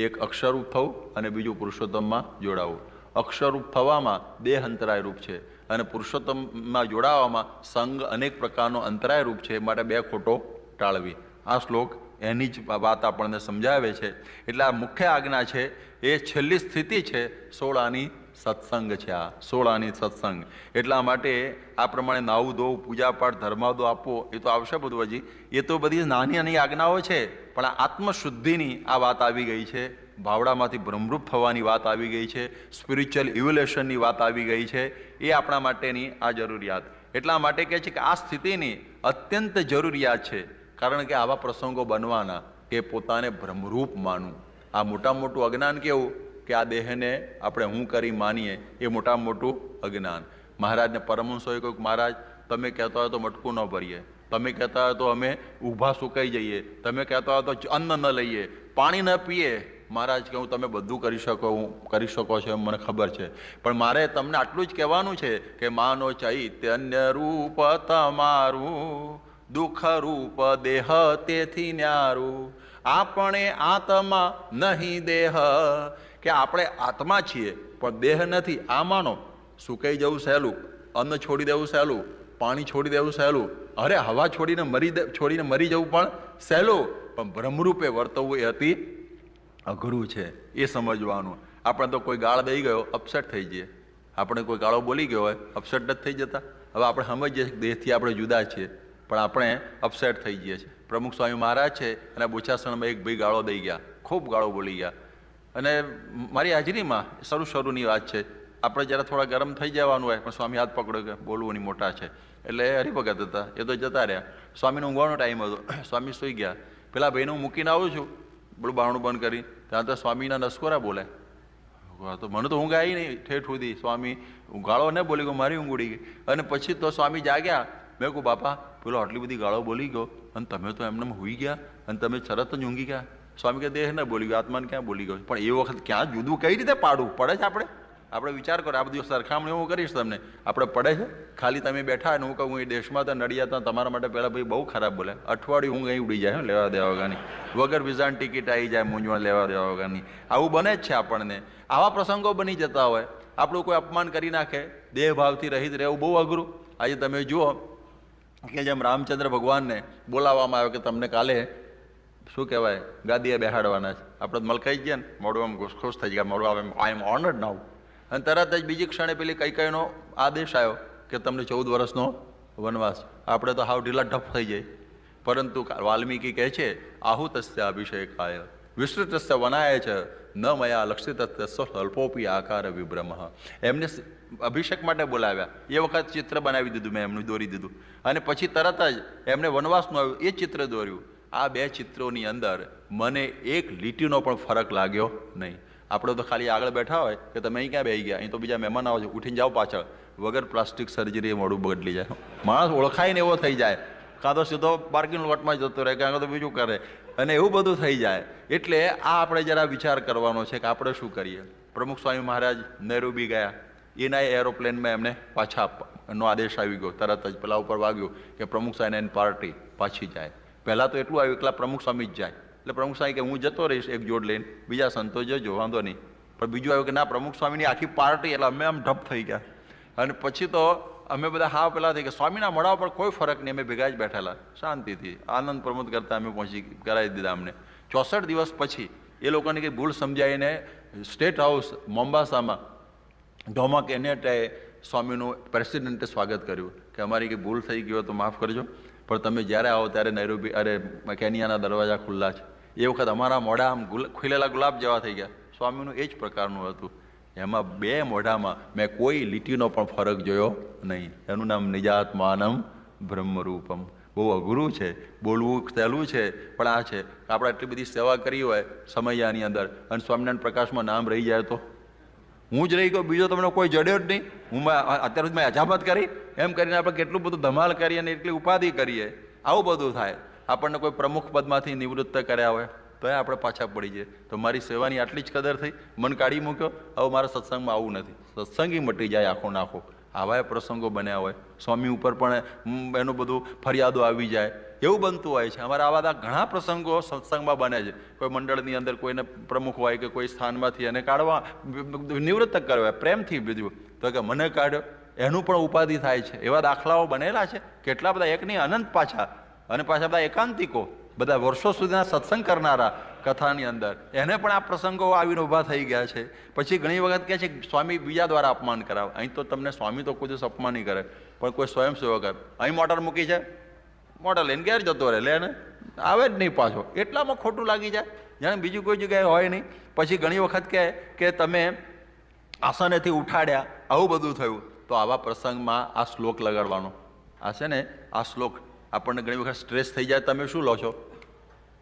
એક અક્ષરરૂપ થવું અને બીજું પુરુષોત્તમમાં જોડાવું. અક્ષરરૂપ થવામાં દેહ અંતરાયરૂપ છે અને પુરુષોત્તમમાં જોડાવામાં સંગ અનેક પ્રકારનો અંતરાયરૂપ છે. માટે 2 ખોટો ટાળવી. આ શ્લોક એની જ વાત આપણને સમજાવે છે. એટલે આ મુખ્ય આજ્ઞા છે એ છેલ્લી સ્થિતિ છે. 16 આની સત્સંગ છે. આ 16 આની સત્સંગ. એટલા માટે આ પ્રમાણે નાવું ધોવું, પૂજાપાઠ, ધર્માદો આપવો એ તો આવશે બધું. હજી એ તો બધી નાની નાની આજ્ઞાઓ છે. પણ આ આત્મશુદ્ધિની આ વાત આવી ગઈ છે. ભાવડામાંથી બ્રહ્મરૂપ થવાની વાત આવી ગઈ છે. સ્પિરિચ્યુઅલ ઇવોલ્યુશનની વાત આવી ગઈ છે. એ આપણા માટેની આ જરૂરિયાત. એટલા માટે કહે છે કે આ સ્થિતિની અત્યંત જરૂરિયાત છે. કારણ કે આવા પ્રસંગો બનવાના કે પોતાને બ્રહ્મરૂપ માનવું. આ મોટામાં મોટું અજ્ઞાન કેવું કે આ દેહને આપણે હું કરી માનીએ એ મોટામાં મોટું અજ્ઞાન. મહારાજને પરમહંસોએ કહ્યું, મહારાજ તમે કહેતા હોય તો મટકું ન ભરીએ, તમે કહેતા હોય તો અમે ઊભા સુકાઈ જઈએ, તમે કહેતા હોય તો અન્ન ન લઈએ, પાણી ન પીએ. મહારાજ કહું તમે બધું કરી શકો છો એમ મને ખબર છે, પણ મારે તમને આટલું જ કહેવાનું છે કે માનો ચૈતન્ય રૂપ તમારું, દુઃખ રૂપ દેહ તેથી ન્યારું, આપણે આત્મા નહીં દેહ. કે આપણે આત્મા છીએ પણ દેહ નથી. આ માનો સુકાઈ જવું સહેલું, અન્ન છોડી દેવું સહેલું, પાણી છોડી દેવું સહેલું, અરે હવા છોડીને મરી જવું પણ સહેલું, પણ બ્રહ્મરૂપે વર્તવું એ અતિ અઘરું છે. એ સમજવાનું. આપણે તો કોઈ ગાળ દઈ ગયો અપસેટ થઈ જઈએ. આપણે કોઈ ગાળો બોલી ગયો હોય અપસેટ નથી થઈ જતા. હવે આપણે સમજીએ દેહથી આપણે જુદા છીએ પણ આપણે અપસેટ થઈ જઈએ છીએ. પ્રમુખ સ્વામી મહારાજ છે અને બોચાસણમાં એક ભાઈ ગાળો દઈ ગયા, ખૂબ ગાળો બોલી ગયા. અને મારી હાજરીમાં શરૂની વાત છે. આપણે જરા થોડા ગરમ થઈ જવાનું હોય પણ સ્વામી હાથ પકડ્યો કે બોલવું નહીં, મોટા છે. એટલે હરિભગત હતા, એ તો જતા રહ્યા. સ્વામીનો ઊંઘવાનો ટાઈમ હતો. સ્વામી સૂઈ ગયા. પેલા ભાઈને હું મૂકીને આવું છું, બધું બારણું બંધ કરી, ત્યાં તો સ્વામીના નસકોરા બોલે. તો મને તો ઊંઘ આવી નહીં ઠેઠ સુધી. સ્વામી ગાળો ન બોલી ગયો, મારી ઊંઘ ઉડી ગઈ. અને પછી તો સ્વામી જાગ્યા. મેં કહું બાપા પેલો આટલી બધી ગાળો બોલી ગયો અને તમે તો એમને હોઈ ગયા અને તમે તરત જ ઊંઘી ગયા. સ્વામી કે દેહ ન બોલી ગયો, આત્માને ક્યાં બોલી ગયો. પણ એ વખત ક્યાં જુદું કઈ રીતે પાડવું પડે છે. આપણે વિચાર કરો. આ બધી સરખામણી હું કરીશ તમને. આપણે પડે છે ખાલી તમે બેઠા અને હું કહું એ દેશમાં તો નડિયાદ તમારા માટે પહેલાં ભાઈ બહુ ખરાબ બોલે. અઠવાડિયું હું અહીં ઉડી જાય લેવા દેવા વગરની, વગર વિઝાની ટિકિટ આવી જાય મૂંઝવણ લેવા દેવા વગરની. આવું બને જ છે આપણને. આવા પ્રસંગો બની જતા હોય. આપણું કોઈ અપમાન કરી નાખે, દેહભાવથી રહિત રહેવું બહુ અઘરું. આજે તમે જુઓ કે જેમ રામચંદ્ર ભગવાનને બોલાવવામાં આવ્યો કે તમને કાલે શું કહેવાય ગાદીએ બેહાડવાના છે. આપણે મલકાઈ ગયા ને, મોડું આમ ખુશ થઈ ગયા, મોડું આવે આઈ એમ ઓનર્ડ નાઉ. અને તરત જ બીજી ક્ષણે પેલી કઈનો આદેશ આવ્યો કે તમને 14 વર્ષનો વનવાસ. આપણે તો હાવ ઢીલા ઢપ થઈ જાય. પરંતુ વાલ્મીકી કહે છે આહુતસ્ય અભિષેકાય વિસ્તૃતસ્ય વનાય છે ન મયા લક્ષિત સ્વલ્પોપી આકાર વિભ્રમ. એમને અભિષેક માટે બોલાવ્યા. એ વખત ચિત્ર બનાવી દીધું, મેં એમનું દોરી દીધું. અને પછી તરત જ એમને વનવાસનું આવ્યું, એ ચિત્ર દોર્યું. આ 2 ચિત્રોની અંદર મને એક લીટીનો પણ ફરક લાગ્યો નહીં. આપણે તો ખાલી આગળ બેઠા હોય કે તમે અહીં ક્યાં બેસી ગયા, અહીં તો બીજા મહેમાન આવો છો, ઉઠીને જાઓ પાછળ. વગર પ્લાસ્ટિક સર્જરી મોડું બદલી જાય. માણસ ઓળખાય ને એવો થઈ જાય. કાં તો સીધો પાર્કિંગ લોટમાં જતો રહે, કાં તો બીજું કરે, અને એવું બધું થઈ જાય. એટલે આ આપણે જરા વિચાર કરવાનો છે કે આપણે શું કરીએ. પ્રમુખ સ્વામી મહારાજ નૈરોબી ગયા. એના એરોપ્લેનમાં એમને પાછા આપવાનો આદેશ આવી ગયો. તરત જ પેલા ઉપર વાગ્યું કે પ્રમુખ સ્વામીને એની પાર્ટી પાછી જાય. પહેલાં તો એટલું આવ્યું એકલા પ્રમુખ સ્વામી જ જાય. એટલે પ્રમુખ સ્વામી કે હું જતો રહીશ એક જોડ લઈને, બીજા સંતો જજો વાંધો નહીં. પણ બીજું આવ્યું કે ના પ્રમુખ સ્વામીની આખી પાર્ટી. એટલે અમે આમ ઢપ થઈ ગયા. અને પછી તો અમે બધા હા પેલા થઈ ગયા. સ્વામીના મળવા પર કોઈ ફરક નહીં, અમે ભેગા જ બેઠેલા શાંતિથી આનંદ પ્રમોદ કરતા અમે પહોંચી કરાવી દીધા અમને. 64 દિવસ પછી એ લોકોને કંઈ ભૂલ સમજાવીને સ્ટેટ હાઉસ મોમ્બાસામાં ડોમા કેનેટાએ સ્વામીનું પ્રેસિડેન્ટે સ્વાગત કર્યું કે અમારી કંઈ ભૂલ થઈ ગયો તો માફ કરજો, પણ તમે જ્યારે આવો ત્યારે નૈરોબી કેનિયાના દરવાજા ખુલ્લા છે. એ વખત અમારા મોઢા આમ ખીલેલા ગુલાબ જેવા થઈ ગયા. સ્વામીનું એ જ પ્રકારનું હતું. એમાં 2 મોઢામાં મેં કોઈ લીટીનો પણ ફરક જોયો નહીં. એનું નામ નિજાત્માનમ બ્રહ્મરૂપમ. બહુ અઘરું છે, બોલવું સહેલું છે, પણ આ છે આપણે એટલી બધી સેવા કરી હોય સમયાની અંદર અને સ્વામિનારાયણ પ્રકાશમાં નામ રહી જાય તો હું જ રહી ગયો, બીજો તમને કોઈ જડ્યો જ નહીં, હું અત્યાર સુધી મેં અજામત કરી, એમ કરીને આપણે કેટલું બધું ધમાલ કરીએ અને એટલી ઉપાધિ કરીએ, આવું બધું થાય. આપણને કોઈ પ્રમુખ પદમાંથી નિવૃત્ત કર્યા હોય તો આપણે પાછા પડી જઈએ. તો મારી સેવાની આટલી જ કદર થઈ, મન કાઢી મૂક્યો, હવે મારા સત્સંગમાં આવું નથી, સત્સંગી મટી જાય આખો નાખો. આવા પ્રસંગો બન્યા હોય, સ્વામી ઉપર પણ એનું બધું ફરિયાદો આવી જાય, એવું બનતું હોય છે. અમારા આવા ઘણા પ્રસંગો સત્સંગમાં બને છે. કોઈ મંડળની અંદર કોઈને પ્રમુખ હોય કે કોઈ સ્થાનમાંથી એને કાઢવા નિવૃત્ત કરવા પ્રેમથી, બીજું તો કે મને કાઢ્યો, એનું પણ ઉપાધિ થાય છે. એવા દાખલાઓ બનેલા છે કેટલા બધા, એકની અનંત પાછા. અને પાછા બધા એકાંતિકો, બધા વર્ષો સુધીના સત્સંગ કરનારા કથાની અંદર, એને પણ આ પ્રસંગો આવીને ઊભા થઈ ગયા છે. પછી ઘણી વખત કહે છે કે સ્વામી બીજા દ્વારા અપમાન કરાવે. અહીં તો તમને સ્વામી તો કોઈ દિવસ અપમાન નહીં કરે, પણ કોઈ સ્વયંસેવક અહીં મોટર મૂકી છે, મોટર લઈને ઘેર જતો રહે, લે ને આવે જ નહીં પાછો, એટલામાં ખોટું લાગી જાય, જાણે બીજું કોઈ જગ્યાએ હોય નહીં. પછી ઘણી વખત કહે કે તમે આસનેથી ઉઠાડ્યા, આવું બધું થયું. તો આવા પ્રસંગમાં આ શ્લોક લગાડવાનો. આ છે ને, આ શ્લોક આપણને ઘણી વખત સ્ટ્રેસ થઈ જાય, તમે શું લો છો?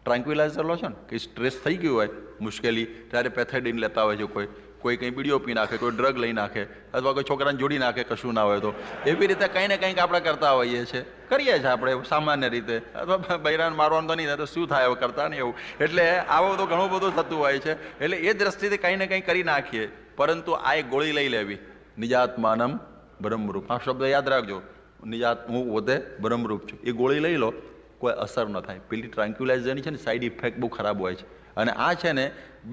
ટ્રાન્ક્વિલાઇઝર લો છો ને, કે સ્ટ્રેસ થઈ ગયું હોય મુશ્કેલી, ત્યારે પેથેડિન લેતા હોય છે, કોઈ કંઈ બીડીઓ પી નાખે, કોઈ ડ્રગ લઈ નાખે, અથવા કોઈ છોકરાને જોડી નાખે કશું ના હોય તો. એવી રીતે કંઈ ને કંઈક આપણે કરતા હોઈએ છીએ, કરીએ છીએ આપણે સામાન્ય રીતે. અથવા બૈરાને મારવાનું તો નહીં થાય તો શું થાય, હવે કરતા નહીં એવું. એટલે આવું તો ઘણું બધું થતું હોય છે. એટલે એ દ્રષ્ટિથી કંઈ ને કંઈ કરી નાખીએ. પરંતુ આ એક ગોળી લઈ લેવી, નિજાત્માનમ બ્રહ્મરૂપ. આ શબ્દ યાદ રાખજો, નિજાત હું પોતે બ્રહ્મરૂપ છું. એ ગોળી લઈ લો, કોઈ અસર ન થાય. પેલી ટ્રાન્ક્યુલાઇઝરની છે ને સાઈડ ઇફેક્ટ બહુ ખરાબ હોય છે, અને આ છે ને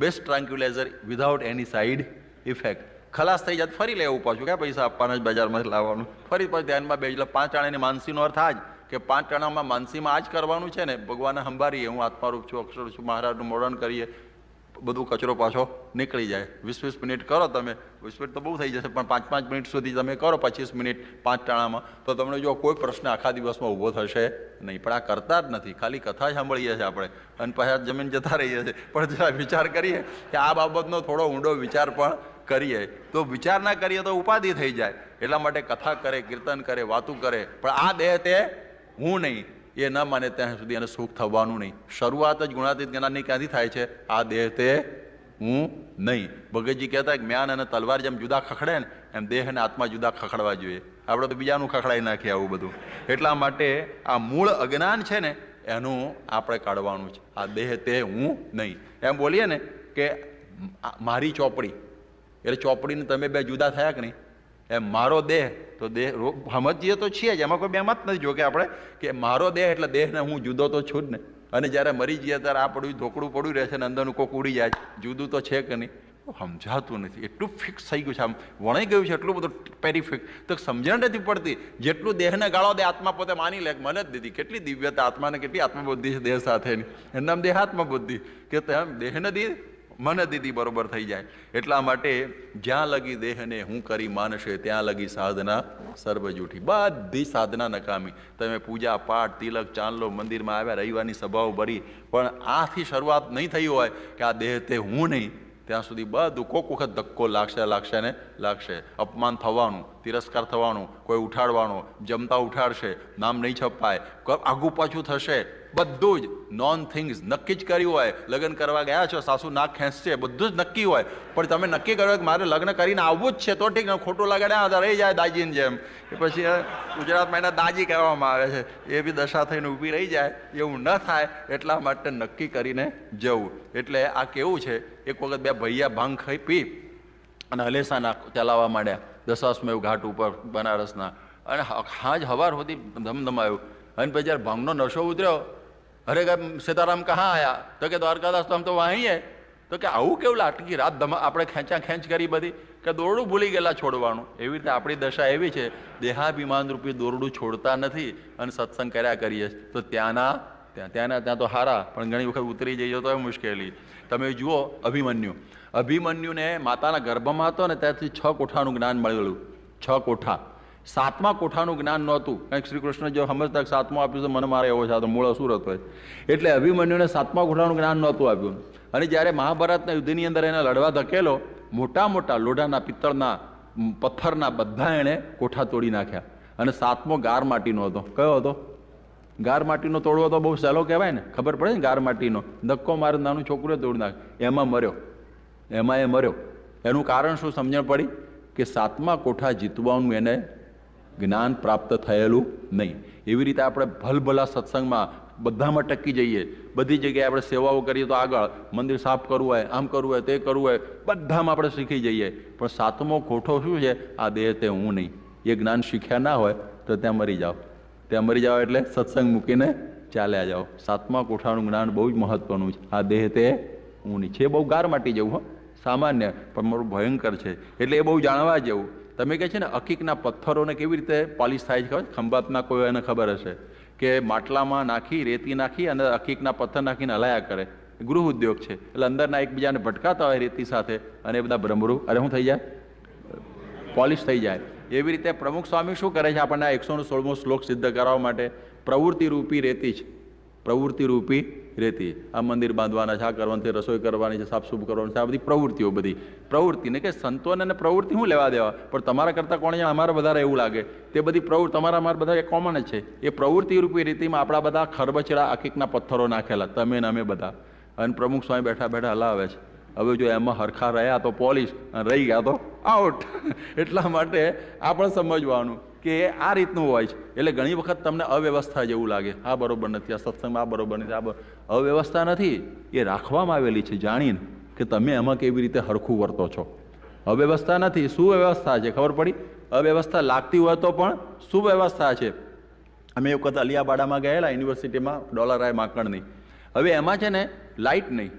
best tranquilliser without any side effect. ખલાસ થઈ જાય ફરી લેવું પાછું, ક્યાં પૈસા આપવાના જ બજારમાં લાવવાનું, ફરી પાછું ધ્યાનમાં બે. એટલે 5 આણાની માનસીનો અર્થ આ જ કે 5 આણામાં માનસીમાં આ જ કરવાનું છે ને, ભગવાનને સંભાળીએ, હું આત્મારૂપ છું, અક્ષર છું, મહારાજનું મોડન કરીએ, બધું કચરો પાછો નીકળી જાય. 20-20 મિનિટ કરો તમે, 20 મિનિટ તો બહુ થઈ જશે, પણ 5-5 મિનિટ સુધી તમે કરો, 25 મિનિટ 5 ટાણામાં, તો તમને જો કોઈ પ્રશ્ન આખા દિવસમાં ઊભો થશે નહીં. પણ આ કરતા જ નથી, ખાલી કથા સાંભળીએ છીએ આપણે અને પાછા જમીન જતા રહીએ છીએ. પણ જરા વિચાર કરીએ કે આ બાબતનો થોડો ઊંડો વિચાર પણ કરીએ, તો વિચાર ના કરીએ તો ઉપાધિ થઈ જાય. એટલા માટે કથા કરે, કીર્તન કરે, વાતું કરે, પણ આ દેહ તે હું નહીં, એ ન માને ત્યાં સુધી એને સુખ થવાનું નહીં. શરૂઆત જ ગુણાતીત જ્ઞાનની ક્યાંથી થાય છે? આ દેહ તે હું નહીં. ભગતજી કહેતા કે જ્ઞાન અને તલવાર જેમ જુદા ખખડે ને, એમ દેહ અને આત્મા જુદા ખખડવા જોઈએ. આપણે તો બીજાનું ખખડાઈ નાખીએ આવું બધું. એટલા માટે આ મૂળ અજ્ઞાન છે ને, એનું આપણે કાઢવાનું છે. આ દેહ તે હું નહીં એમ બોલીએ ને કે મારી ચોપડી, એટલે ચોપડીને તમે બે જુદા થયા કે નહીં, એમ મારો દેહ, તો દેહ સમજીએ તો છીએ જ, એમાં કોઈ બેમત નથી. જો કે આપણે કે મારો દેહ એટલે દેહને હું જુદો તો છું જ ને. અને જ્યારે મરી જઈએ ત્યારે આ પડ્યું ધોકડું પડ્યું રહે છે ને અંદરનું કોક ઉડી જાય, જુદું તો છે કે નહીં, સમજાતું નથી. એટલું ફિક્સ થઈ ગયું છે, આમ વણાઈ ગયું છે એટલું બધું પેરીફિક્સ, તો સમજણ નથી પડતી. જેટલું દેહને ગાળો દે, આત્મા પોતે માની લે મને જ દીધી. કેટલી દિવ્યતા આત્માને, કેટલી આત્મબુદ્ધિ છે દેહ સાથેની. એનું નામ દેહાત્મબુદ્ધિ, કે તેમ દેહને દીધી, મને દીધી, બરોબર થઈ જાય. એટલા માટે જ્યાં લગી દેહને હું કરી માનશે, ત્યાં લગી સાધના સર્વ જૂઠી. બધી સાધના નકામી. તમે પૂજા પાઠ, તિલક, ચાંદલો, મંદિરમાં આવ્યા, રવિવારની સભાઓ ભરી, પણ આથી શરૂઆત નહીં થઈ હોય કે આ દેહ તે હું નહીં, ત્યાં સુધી બધું કોક વખત ધક્કો લાગશે ને લાગશે. અપમાન થવાનું, તિરસ્કાર થવાનું, કોઈ ઉઠાડવાનો, જમતા ઉઠાડશે, નામ નહીં છપાય, આગું પાછું થશે, બધું જ નોન થિંગ્સ. નક્કી જ કર્યું હોય, લગ્ન કરવા ગયા છો, સાસુ નાક ખેંચશે, બધું જ નક્કી હોય, પણ તમે નક્કી કર્યું કે મારે લગ્ન કરીને આવવું જ છે, તો ઠીક ને, ખોટું લગાડ્યા રહી જાય દાજીની જેમ. એ પછી ગુજરાતમાં એના દાજી કહેવામાં આવે છે, એ બી દશા થઈને ઊભી રહી જાય. એવું ન થાય એટલા માટે નક્કી કરીને જવું. એટલે આ કેવું છે, એક વખત બે ભૈયા ભાંગ ખાઈ પી અને હલેસાના ચલાવવા માંડ્યા દશાશ્વમેવ ઘાટ ઉપર બનારસના, અને હાજ હવાર સુધી ધમધમાયું. અને પછી જ્યારે ભાંગનો નશો ઉતર્યો, અરે સીતારામ કહાં આયા? તો કે દ્વારકાદાસ તો આમ તો વાહીએ. તો કે આવું કેવું લાટકી રાત આપણે ખેંચ કરી બધી, કે દોરડું ભૂલી ગયેલા છોડવાનું. એવી રીતે આપણી દશા એવી છે, દેહાભિમાન રૂપી દોરડું છોડતા નથી અને સત્સંગ કર્યા કરીએ. તો ત્યાં તો હારા, પણ ઘણી વખત ઉતરી જઈએ તો એ મુશ્કેલી. તમે જુઓ અભિમન્યુને માતાના ગર્ભમાં હતો ને ત્યાંથી 6 કોઠાનું જ્ઞાન મળેલું. 6 કોઠા. 7મા કોઠાનું જ્ઞાન નહોતું. કંઈક શ્રી કૃષ્ણ જો સમજતા 7મો આપ્યું તો મને મારે એવો છે, તો મૂળ અસુર હતો. એટલે અભિમન્યુને 7મા કોઠાનું જ્ઞાન નહોતું આપ્યું. અને જ્યારે મહાભારતના યુદ્ધની અંદર એને લડવા ધકેલો, મોટા લોઢાના, પિત્તળના, પથ્થરના બધા એણે કોઠા તોડી નાખ્યા. અને 7મો ગાર માટીનો હતો. કયો હતો? ગાર માટીનો તોડવો તો બહુ સહેલો કહેવાય ને, ખબર પડે ને, ગાર માટીનો ધક્કો મારે નાનું છોકરું તોડી નાખે, એમાં મર્યો, એમાં એ મર્યો. એનું કારણ શું સમજણ પડી? કે 7મા કોઠા જીતવાનું એને જ્ઞાન પ્રાપ્ત થયેલું નહીં. એવી રીતે આપણે ભલભલા સત્સંગમાં બધામાં ટકી જઈએ, બધી જગ્યાએ આપણે સેવાઓ કરીએ તો આગળ, મંદિર સાફ કરવું હોય, આમ કરવું હોય, તે કરવું હોય, બધામાં આપણે શીખી જઈએ. પણ 7મો કોઠો શું છે? આ દેહ તે હું નહીં. એ જ્ઞાન શીખ્યા ના હોય તો ત્યાં મરી જાઓ. ત્યાં મરી જાઓ એટલે સત્સંગ મૂકીને ચાલ્યા જાઓ. 7મા કોઠાનું જ્ઞાન બહુ જ મહત્વનું છે. આ દેહ તે હું નહીં છે. બહુ ગાર માટી જેવું, સામાન્ય, પણ મારું ભયંકર છે. એટલે એ બહુ જાણવા જેવું. તમે કહે છે ને અકીકના પથ્થરોને કેવી રીતે પોલિશ થાય છે ખબર? ખંભાતના કોઈ એને ખબર હશે કે માટલામાં નાખી, રેતી નાખી અને અકીકના પથ્થર નાખીને હલાયા કરે. ગૃહ ઉદ્યોગ છે. એટલે અંદરના એકબીજાને ભટકાતા હોય રેતી સાથે, અને એ બધા ભ્રમરું શું થઈ જાય? પોલિશ થઈ જાય. એવી રીતે પ્રમુખ સ્વામી શું કરે છે? આપણને 116મો શ્લોક સિદ્ધ કરવા માટે પ્રવૃત્તિ રૂપી રેતી છે. પ્રવૃત્તિ રૂપી રેતી. આ મંદિર બાંધવાના છે, આ કરવાની છે, રસોઈ કરવાની છે, સાફસૂફ કરવાની છે, આ બધી પ્રવૃત્તિઓ, બધી પ્રવૃત્તિને કે સંતોને અને પ્રવૃત્તિ શું લેવા દેવા? પણ તમારા કરતાં કોણ જાણે, અમારે વધારે એવું લાગે. તે બધી પ્રવૃત્તિ તમારા અમારા બધા એ કોમન જ છે. એ પ્રવૃત્તિ રૂપી રીતિમાં આપણા બધા ખરબચડા અકીકના પથ્થરો નાખેલા, તમે ને અમે બધા. અને પ્રમુખ સ્વામી બેઠા બેઠા હલાવે છે. હવે જો એમાં હરખા રહ્યા તો પોલિશ, અને રહી ગયા તો આઉટ. એટલા માટે આપણે સમજવાનું કે આ રીતનું હોય છે. એટલે ઘણી વખત તમને અવ્યવસ્થા જેવું લાગે, આ બરોબર નથી, આ સત્સંગમાં આ બરોબર નથી, આ અવ્યવસ્થા નથી, એ રાખવામાં આવેલી છે જાણીને કે તમે એમાં કેવી રીતે હરખું વર્તો છો. અવ્યવસ્થા નથી, સુવ્યવસ્થા છે. ખબર પડી? અવ્યવસ્થા લાગતી હોય તો પણ સુવ્યવસ્થા છે. અમે એક વખત અલિયાબાડામાં ગયેલા યુનિવર્સિટીમાં, ડોલરાય માકણની. હવે એમાં છે ને લાઇટ નહીં,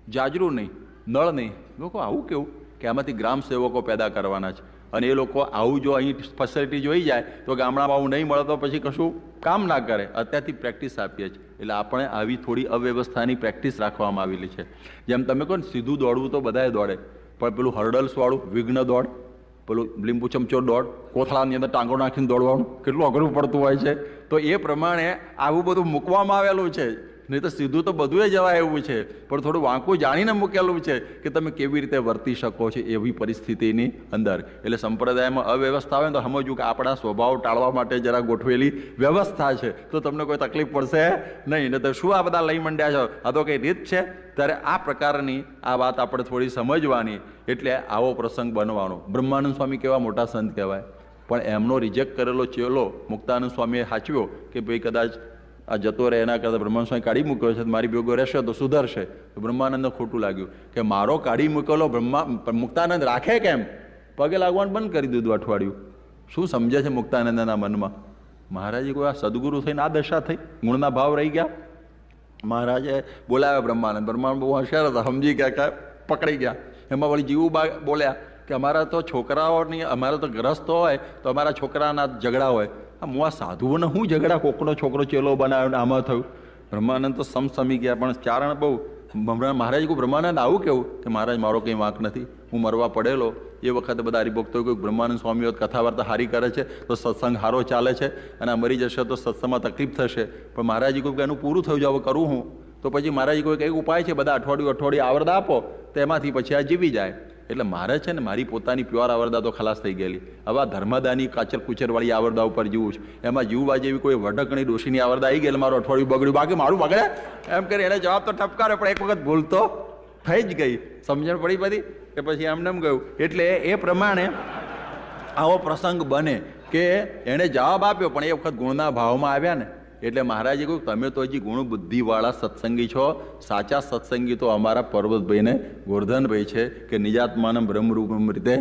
જાજરું નહીં, નળ નહીં. લોકો આવું કેવું? કે આમાંથી ગ્રામ સેવકો પેદા કરવાના છે. અને એ લોકો આવું જો અહીં ફેસિલિટી જોઈ જાય તો ગામડામાં આવું નહીં મળે તો પછી કશું કામ ના કરે. અત્યારથી પ્રેક્ટિસ આપીએ છીએ. એટલે આપણે આવી થોડી અવ્યવસ્થાની પ્રેક્ટિસ રાખવામાં આવેલી છે. જેમ તમે કહો ને સીધું દોડવું તો બધાએ દોડે, પણ પેલું હર્ડલ્સવાળું વિઘ્ન દોડ, પેલું લીંબુ ચમચો દોડ, કોથળાની અંદર ટાંગો નાખીને દોડવાનું કેટલું અઘરું પડતું હોય છે. તો એ પ્રમાણે આવું બધું મૂકવામાં આવેલું છે. નહીં તો સીધું તો બધું જવાય એવું છે, પણ થોડું વાંકું જાણીને મૂકેલું છે કે તમે કેવી રીતે વર્તી શકો છો એવી પરિસ્થિતિની અંદર. એટલે સંપ્રદાયમાં અવ્યવસ્થા હોય ને તો સમજવું કે આપણા સ્વભાવ ટાળવા માટે જરા ગોઠવેલી વ્યવસ્થા છે, તો તમને કોઈ તકલીફ પડશે નહીં. ને તો શું આ બધા લઈ મંડ્યા છો? આ તો કંઈ રીત છે? ત્યારે આ પ્રકારની આ વાત આપણે થોડી સમજવાની. એટલે આવો પ્રસંગ બનવાનો. બ્રહ્માનંદ સ્વામી કેવા મોટા સંત કહેવાય, પણ એમનો રિજેક્ટ કરેલો ચેલો મુક્તાનંદ સ્વામીએ સાચવ્યો કે ભાઈ કદાચ આ જતો રહે એના કરતાં બ્રહ્માનંદ સ્વામી કાઢી મૂક્યો છે, મારી ભેગો રહેશે તો સુધરશે. તો બ્રહ્માનંદને ખોટું લાગ્યું કે મારો કાઢી મૂકેલો મુક્તાનંદ રાખે કેમ? પગે લાગવાનું બંધ કરી દીધું અઠવાડિયું. શું સમજે છે મુક્તાનંદના મનમાં? મહારાજે કોઈ આ સદગુરુ થઈને આ દશા થઈ, ગુણના ભાવ રહી ગયા. મહારાજે બોલાવ્યા બ્રહ્માનંદ. બ્રહ્માનંદ બહુ હોશિયાર હતા, સમજી ગયા કે પકડી ગયા. એમાં વળી જીવું બોલ્યા કે અમારા તો છોકરાઓની, અમારા તો ગ્રસ્ત હોય તો અમારા છોકરાના ઝઘડા હોય. હું આ સાધુઓને હું ઝઘડા, કોકનો છોકરો ચેલો બનાવ્યો ને આમાં થયું. બ્રહ્માનંદ તો સમસમી ગયા, પણ ચારણ બહુ. મહારાજ કહું બ્રહ્માનંદ આવું કેવું? કે મહારાજ મારો કંઈ વાંક નથી, હું મરવા પડેલો. એ વખતે બધા હરિભક્તો કહ્યું બ્રહ્માનંદ સ્વામીઓ કથા વાર્તા સારી કરે છે તો સત્સંગ સારો ચાલે છે, અને મરી જશે તો સત્સંગમાં તકલીફ થશે. પણ મહારાજી કહ્યું કે એનું પૂરું થયું છે, હવે કરું હું. તો પછી મહારાજી કોઈ કંઈક ઉપાય છે, બધા અઠવાડિયું આવરદા આપો, તેમાંથી પછી આ જીવી જાય. એટલે મારે છે ને મારી પોતાની પ્યોર આવરદા તો ખલાસ થઈ ગયેલી. હવે આ ધર્મદાની કાચર કુચરવાળી આવરદા ઉપર જીવું છું. એમાં જીવવા જેવી કોઈ વઢકણી ડોશીની આવરદા આવી ગયેલી, મારું અઠવાડિયું બગડ્યું, બાકી મારું બગડે એમ કરી એને જવાબ તો ઠપકારે, પણ એક વખત ભૂલ તો થઈ જ ગઈ. સમજણ પડી બધી કે પછી એમને એમ ગયું. એટલે એ પ્રમાણે આવો પ્રસંગ બને કે એણે જવાબ આપ્યો, પણ એ વખત ગુણના ભાવમાં આવ્યા ને. એટલે મહારાજે કહ્યું તમે તો હજી ગુણ બુદ્ધિવાળા સત્સંગી છો. સાચા સત્સંગી તો અમારા પર્વતભાઈને ગોરધનભાઈ છે કે નિજાત્માનમ બ્રહ્મરૂપ રીતે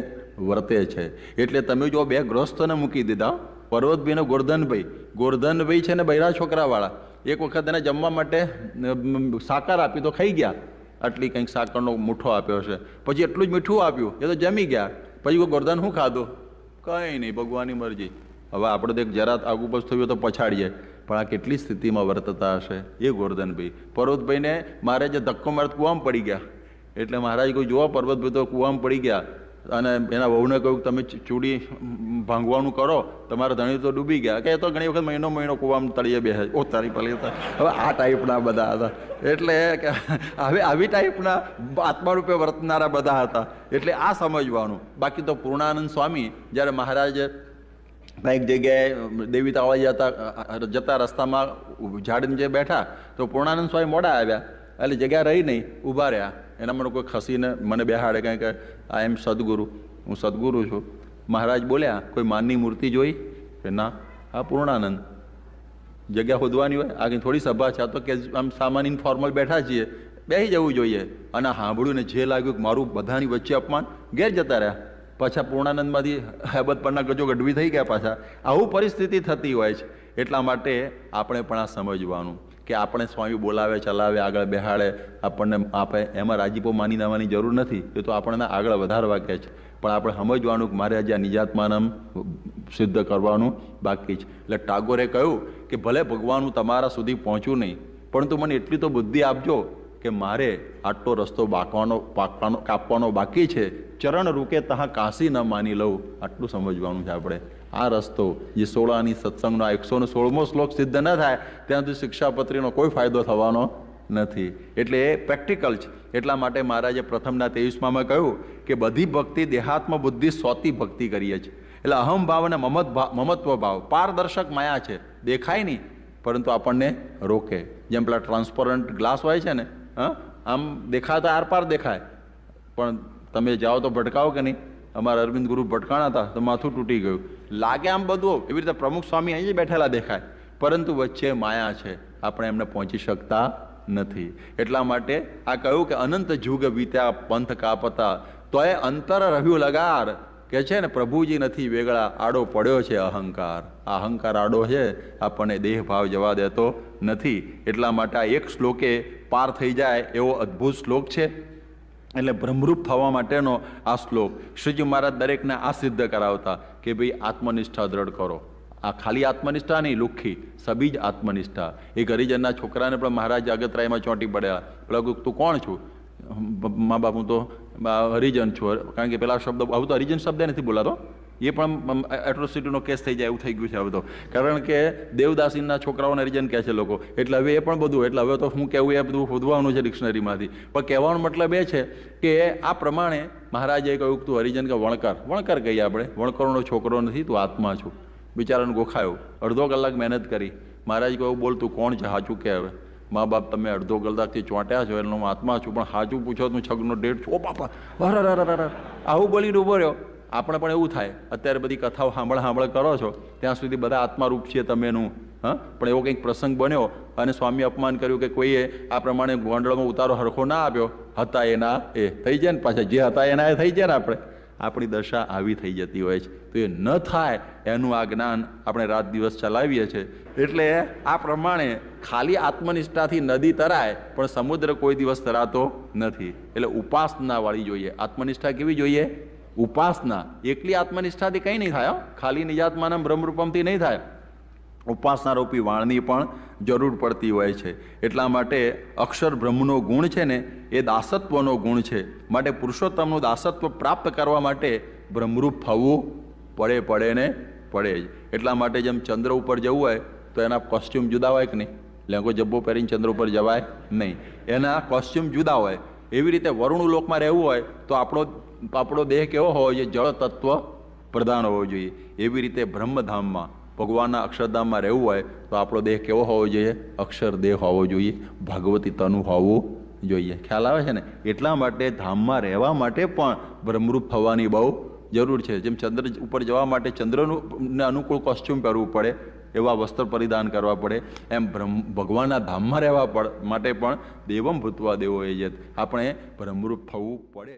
વર્તે છે. એટલે તમે જો બે ગ્રસ્તોને મૂકી દીધા, પર્વતભાઈ ને ગોરધનભાઈ. ગોરધનભાઈ છે ને બૈરા છોકરાવાળા. એક વખત એને જમવા માટે સાકર આપી તો ખાઈ ગયા, આટલી કંઈક સાકરનો મુઠ્ઠો આપ્યો છે, પછી એટલું જ મીઠું આપ્યું, એ તો જમી ગયા. પછી ગોરધન શું ખાધું? કંઈ નહીં, ભગવાનની મરજી. હવે આપણે તો એક જરા આગુ પાછું થયું તો પછાડીએ, પણ આ કેટલી સ્થિતિમાં વર્તતા હશે એ ગોરધનભાઈ. પર્વતભાઈને મારે જે ધક્કો મારત કૂવામાં પડી ગયા. એટલે મહારાજ કોઈ જોવા પર્વતભાઈ તો કૂવામાં પડી ગયા, અને એના વહુને કહ્યું તમે ચૂડી ભાંગવાનું કરો, તમારા ધણી તો ડૂબી ગયા. કે એ તો ઘણી વખત મહિનો કૂવામાં તળીએ બેસે. ઓ તારી પલી હતા. હવે આ ટાઈપના બધા હતા. એટલે હવે આવી ટાઈપના આત્મારૂપે વર્તનારા બધા હતા. એટલે આ સમજવાનું. બાકી તો પૂર્ણાનંદ સ્વામી જ્યારે મહારાજે એક જગ્યાએ દેવી તાવડા જતા રસ્તામાં ઝાડ નીચે બેઠા તો પૂર્ણાનંદ સ્વામી મોડા આવ્યા, એટલે જગ્યા રહી નહીં, ઊભા રહ્યા. એના મને કોઈ ખસીને મને બેહાડે, કારણ કે આઈ એમ સદગુરુ, હું સદગુરુ છું. મહારાજ બોલ્યા, કોઈ માનની મૂર્તિ જોઈ? કે ના. હા, પૂર્ણાનંદ. જગ્યા ખોદવાની હોય, આગળ થોડી સભા છે, તો કે આમ સામાન્ય ઇન્ફોર્મલ બેઠા છીએ, બેસી જવું જોઈએ. અને સાંભળ્યું ને જે લાગ્યું કે મારું બધાની વચ્ચે અપમાન, ઘેર જતા રહ્યા. પાછા પૂર્ણાનંદમાંથી હેબત પરના ગજો ગઢવી થઈ ગયા પાછા. આવું પરિસ્થિતિ થતી હોય છે. એટલા માટે આપણે પણ આ સમજવાનું કે આપણે સ્વામી બોલાવે, ચલાવે, આગળ બેહાડે, આપણને આપે, એમાં રાજીપો માની દેવાની જરૂર નથી. એ તો આપણને આગળ વધારવા કહે છે. પણ આપણે સમજવાનું કે મારે આજે આ નિજાત્માનમ સિદ્ધ કરવાનું બાકી છે. એટલે ટાગોરે કહ્યું કે ભલે ભગવાન તમારા સુધી પહોંચ્યું નહીં, પરંતુ મને એટલી તો બુદ્ધિ આપજો કે મારે આટલો રસ્તો કાપવાનો બાકી છે. ચરણ રૂકે તહાં કાશી ન માની લઉં. આટલું સમજવાનું છે આપણે. આ રસ્તો જે 16આની સત્સંગનો 116મો શ્લોક સિદ્ધ ન થાય ત્યાં સુધી શિક્ષાપત્રીનો કોઈ ફાયદો થવાનો નથી. એટલે એ પ્રેક્ટિકલ છે. એટલા માટે મહારાજે પ્રથમના 23માં કહ્યું કે બધી ભક્તિ દેહાત્મ બુદ્ધિ સ્વતી ભક્તિ કરીએ છીએ. એટલે અહમ ભાવ અને મમત્વ ભાવ પારદર્શક માયા છે, દેખાય નહીં પરંતુ આપણને રોકે. જેમ પેલા ટ્રાન્સપરન્ટ ગ્લાસ હોય છે ને, આમ દેખાતા આરપાર દેખાય, પણ તમે જાઓ તો ભટકાવો કે નહીં. અમારા અરવિંદ ગુરુ ભટકાણા હતા તો માથું તૂટી ગયું. લાગે આમ બધું એવી રીતે પ્રમુખ સ્વામી અહીં જ બેઠેલા દેખાય, પરંતુ વચ્ચે માયા છે, આપણે એમને પહોંચી શકતા નથી. એટલા માટે આ કહ્યું કે અનંત જુગ વીત્યા પંથ કાપતા તોય અંતર રહ્યું લગાર, કે છે ને પ્રભુજી નથી વેગળા, આડો પડ્યો છે અહંકાર. આ અહંકાર આડો છે, આપણને દેહ ભાવ જવા દેતો નથી. એટલા માટે આ એક શ્લોકે પાર થઈ જાય એવો અદ્ભુત શ્લોક છે. એટલે બ્રહ્મરૂપ થવા માટેનો આ શ્લોક શ્રીજી મહારાજ દરેકને આ સિદ્ધ કરાવતા કે ભાઈ આત્મનિષ્ઠા દ્રઢ કરો. આ ખાલી આત્મનિષ્ઠા નહીં, લુખ્ખી સબીજ આત્મનિષ્ઠા. એક હરિજનના છોકરાને પણ મહારાજ અગતરાયમાં ચોંટી પડ્યા. પેલા તું કોણ છું? મા બાપ હું તો હરિજન છું. કારણ કે પેલા શબ્દ આવું તો હરિજન શબ્દ નથી બોલાતો, એ પણ એટ્રોસિટીનો કેસ થઈ જાય એવું થઈ ગયું છે હવે તો. કારણ કે દેવદાસીના છોકરાઓને હરિજન કહે છે લોકો, એટલે હવે એ પણ બધું, એટલે હવે તો હું કહેવું એ બધું શોધવાનું છે ડિક્શનરીમાંથી. પણ કહેવાનો મતલબ એ છે કે આ પ્રમાણે મહારાજે કહ્યું તું હરિજન કે વણકર કહીએ આપણે, વણકરનો છોકરો નથી, તું આત્મા છું. બિચારાને ગોખાયો, અડધો કલાક મહેનત કરી. મહારાજ કહ્યું બોલ તું કોણ છે, સાચું કે હવે મા બાપ તમે અડધો કલાકથી ચોંટ્યા છો એટલે હું આત્મા છું, પણ સાચું પૂછો તું છગનો ડેટ છું. ઓ બાપા, આવું બોલીને ઉભો રહ્યો. આપણે પણ એવું થાય, અત્યારે બધી કથાઓ સાંભળ કરો છો ત્યાં સુધી બધા આત્મારૂપ છીએ તમેનું. પણ એવો કંઈક પ્રસંગ બન્યો અને સ્વામી અપમાન કર્યું કે કોઈએ આ પ્રમાણે ગોંડળમાં ઉતારો હરખો ના આપ્યો, હતા એના એ થઈ જાય ને, પાછા જે હતા એના એ થઈ જાય ને. આપણી દશા આવી થઈ જતી હોય છે. તો એ ન થાય એનું આ જ્ઞાન આપણે રાત દિવસ ચલાવીએ છીએ. એટલે આ પ્રમાણે ખાલી આત્મનિષ્ઠાથી નદી તરાય પણ સમુદ્ર કોઈ દિવસ તરાતો નથી. એટલે ઉપાસના વાળી જોઈએ. આત્મનિષ્ઠા કેવી જોઈએ? ઉપાસના. એકલી આત્મનિષ્ઠાથી કંઈ નહીં થાય, ખાલી નિજાત્માના બ્રહ્મરૂપમથી નહીં થાય. ઉપાસના રૂપી વાણની પણ જરૂર પડતી હોય છે. એટલા માટે અક્ષર બ્રહ્મનો ગુણ છે ને એ દાસત્વનો ગુણ છે. માટે પુરુષોત્તમનું દાસત્વ પ્રાપ્ત કરવા માટે બ્રહ્મરૂપ થવું પડે જ. એટલા માટે જેમ ચંદ્ર ઉપર જવું હોય તો એના કોસ્ચ્યુમ જુદા હોય કે નહીં? લેંગો જબ્બો પહેરીને ચંદ્ર ઉપર જવાય નહીં, એના કોસ્ચ્યુમ જુદા હોય. એવી રીતે વરુણ લોકમાં રહેવું હોય તો આપણો દેહ કેવો હોવો જોઈએ? જળ તત્વ પ્રધાન હોવો જોઈએ. એવી રીતે બ્રહ્મધામમાં ભગવાનના અક્ષરધામમાં રહેવું હોય તો આપણો દેહ કેવો હોવો જોઈએ? અક્ષર દેહ હોવો જોઈએ, ભાગવતી તનુ હોવું જોઈએ. ખ્યાલ આવે છે ને? એટલા માટે ધામમાં રહેવા માટે પણ બ્રહ્મરૂપ થવાની બહુ જરૂર છે. જેમ ચંદ્ર ઉપર જવા માટે ચંદ્રને અનુકૂળ કોસ્ચ્યુમ પહેરવું પડે, એવા વસ્ત્ર પરિધાન કરવા પડે, એમ ભગવાનના ધામમાં રહેવા માટે પણ દેવમ ભૂતવા દેવો એ આપણે બ્રહ્મરૂપ થવું પડે.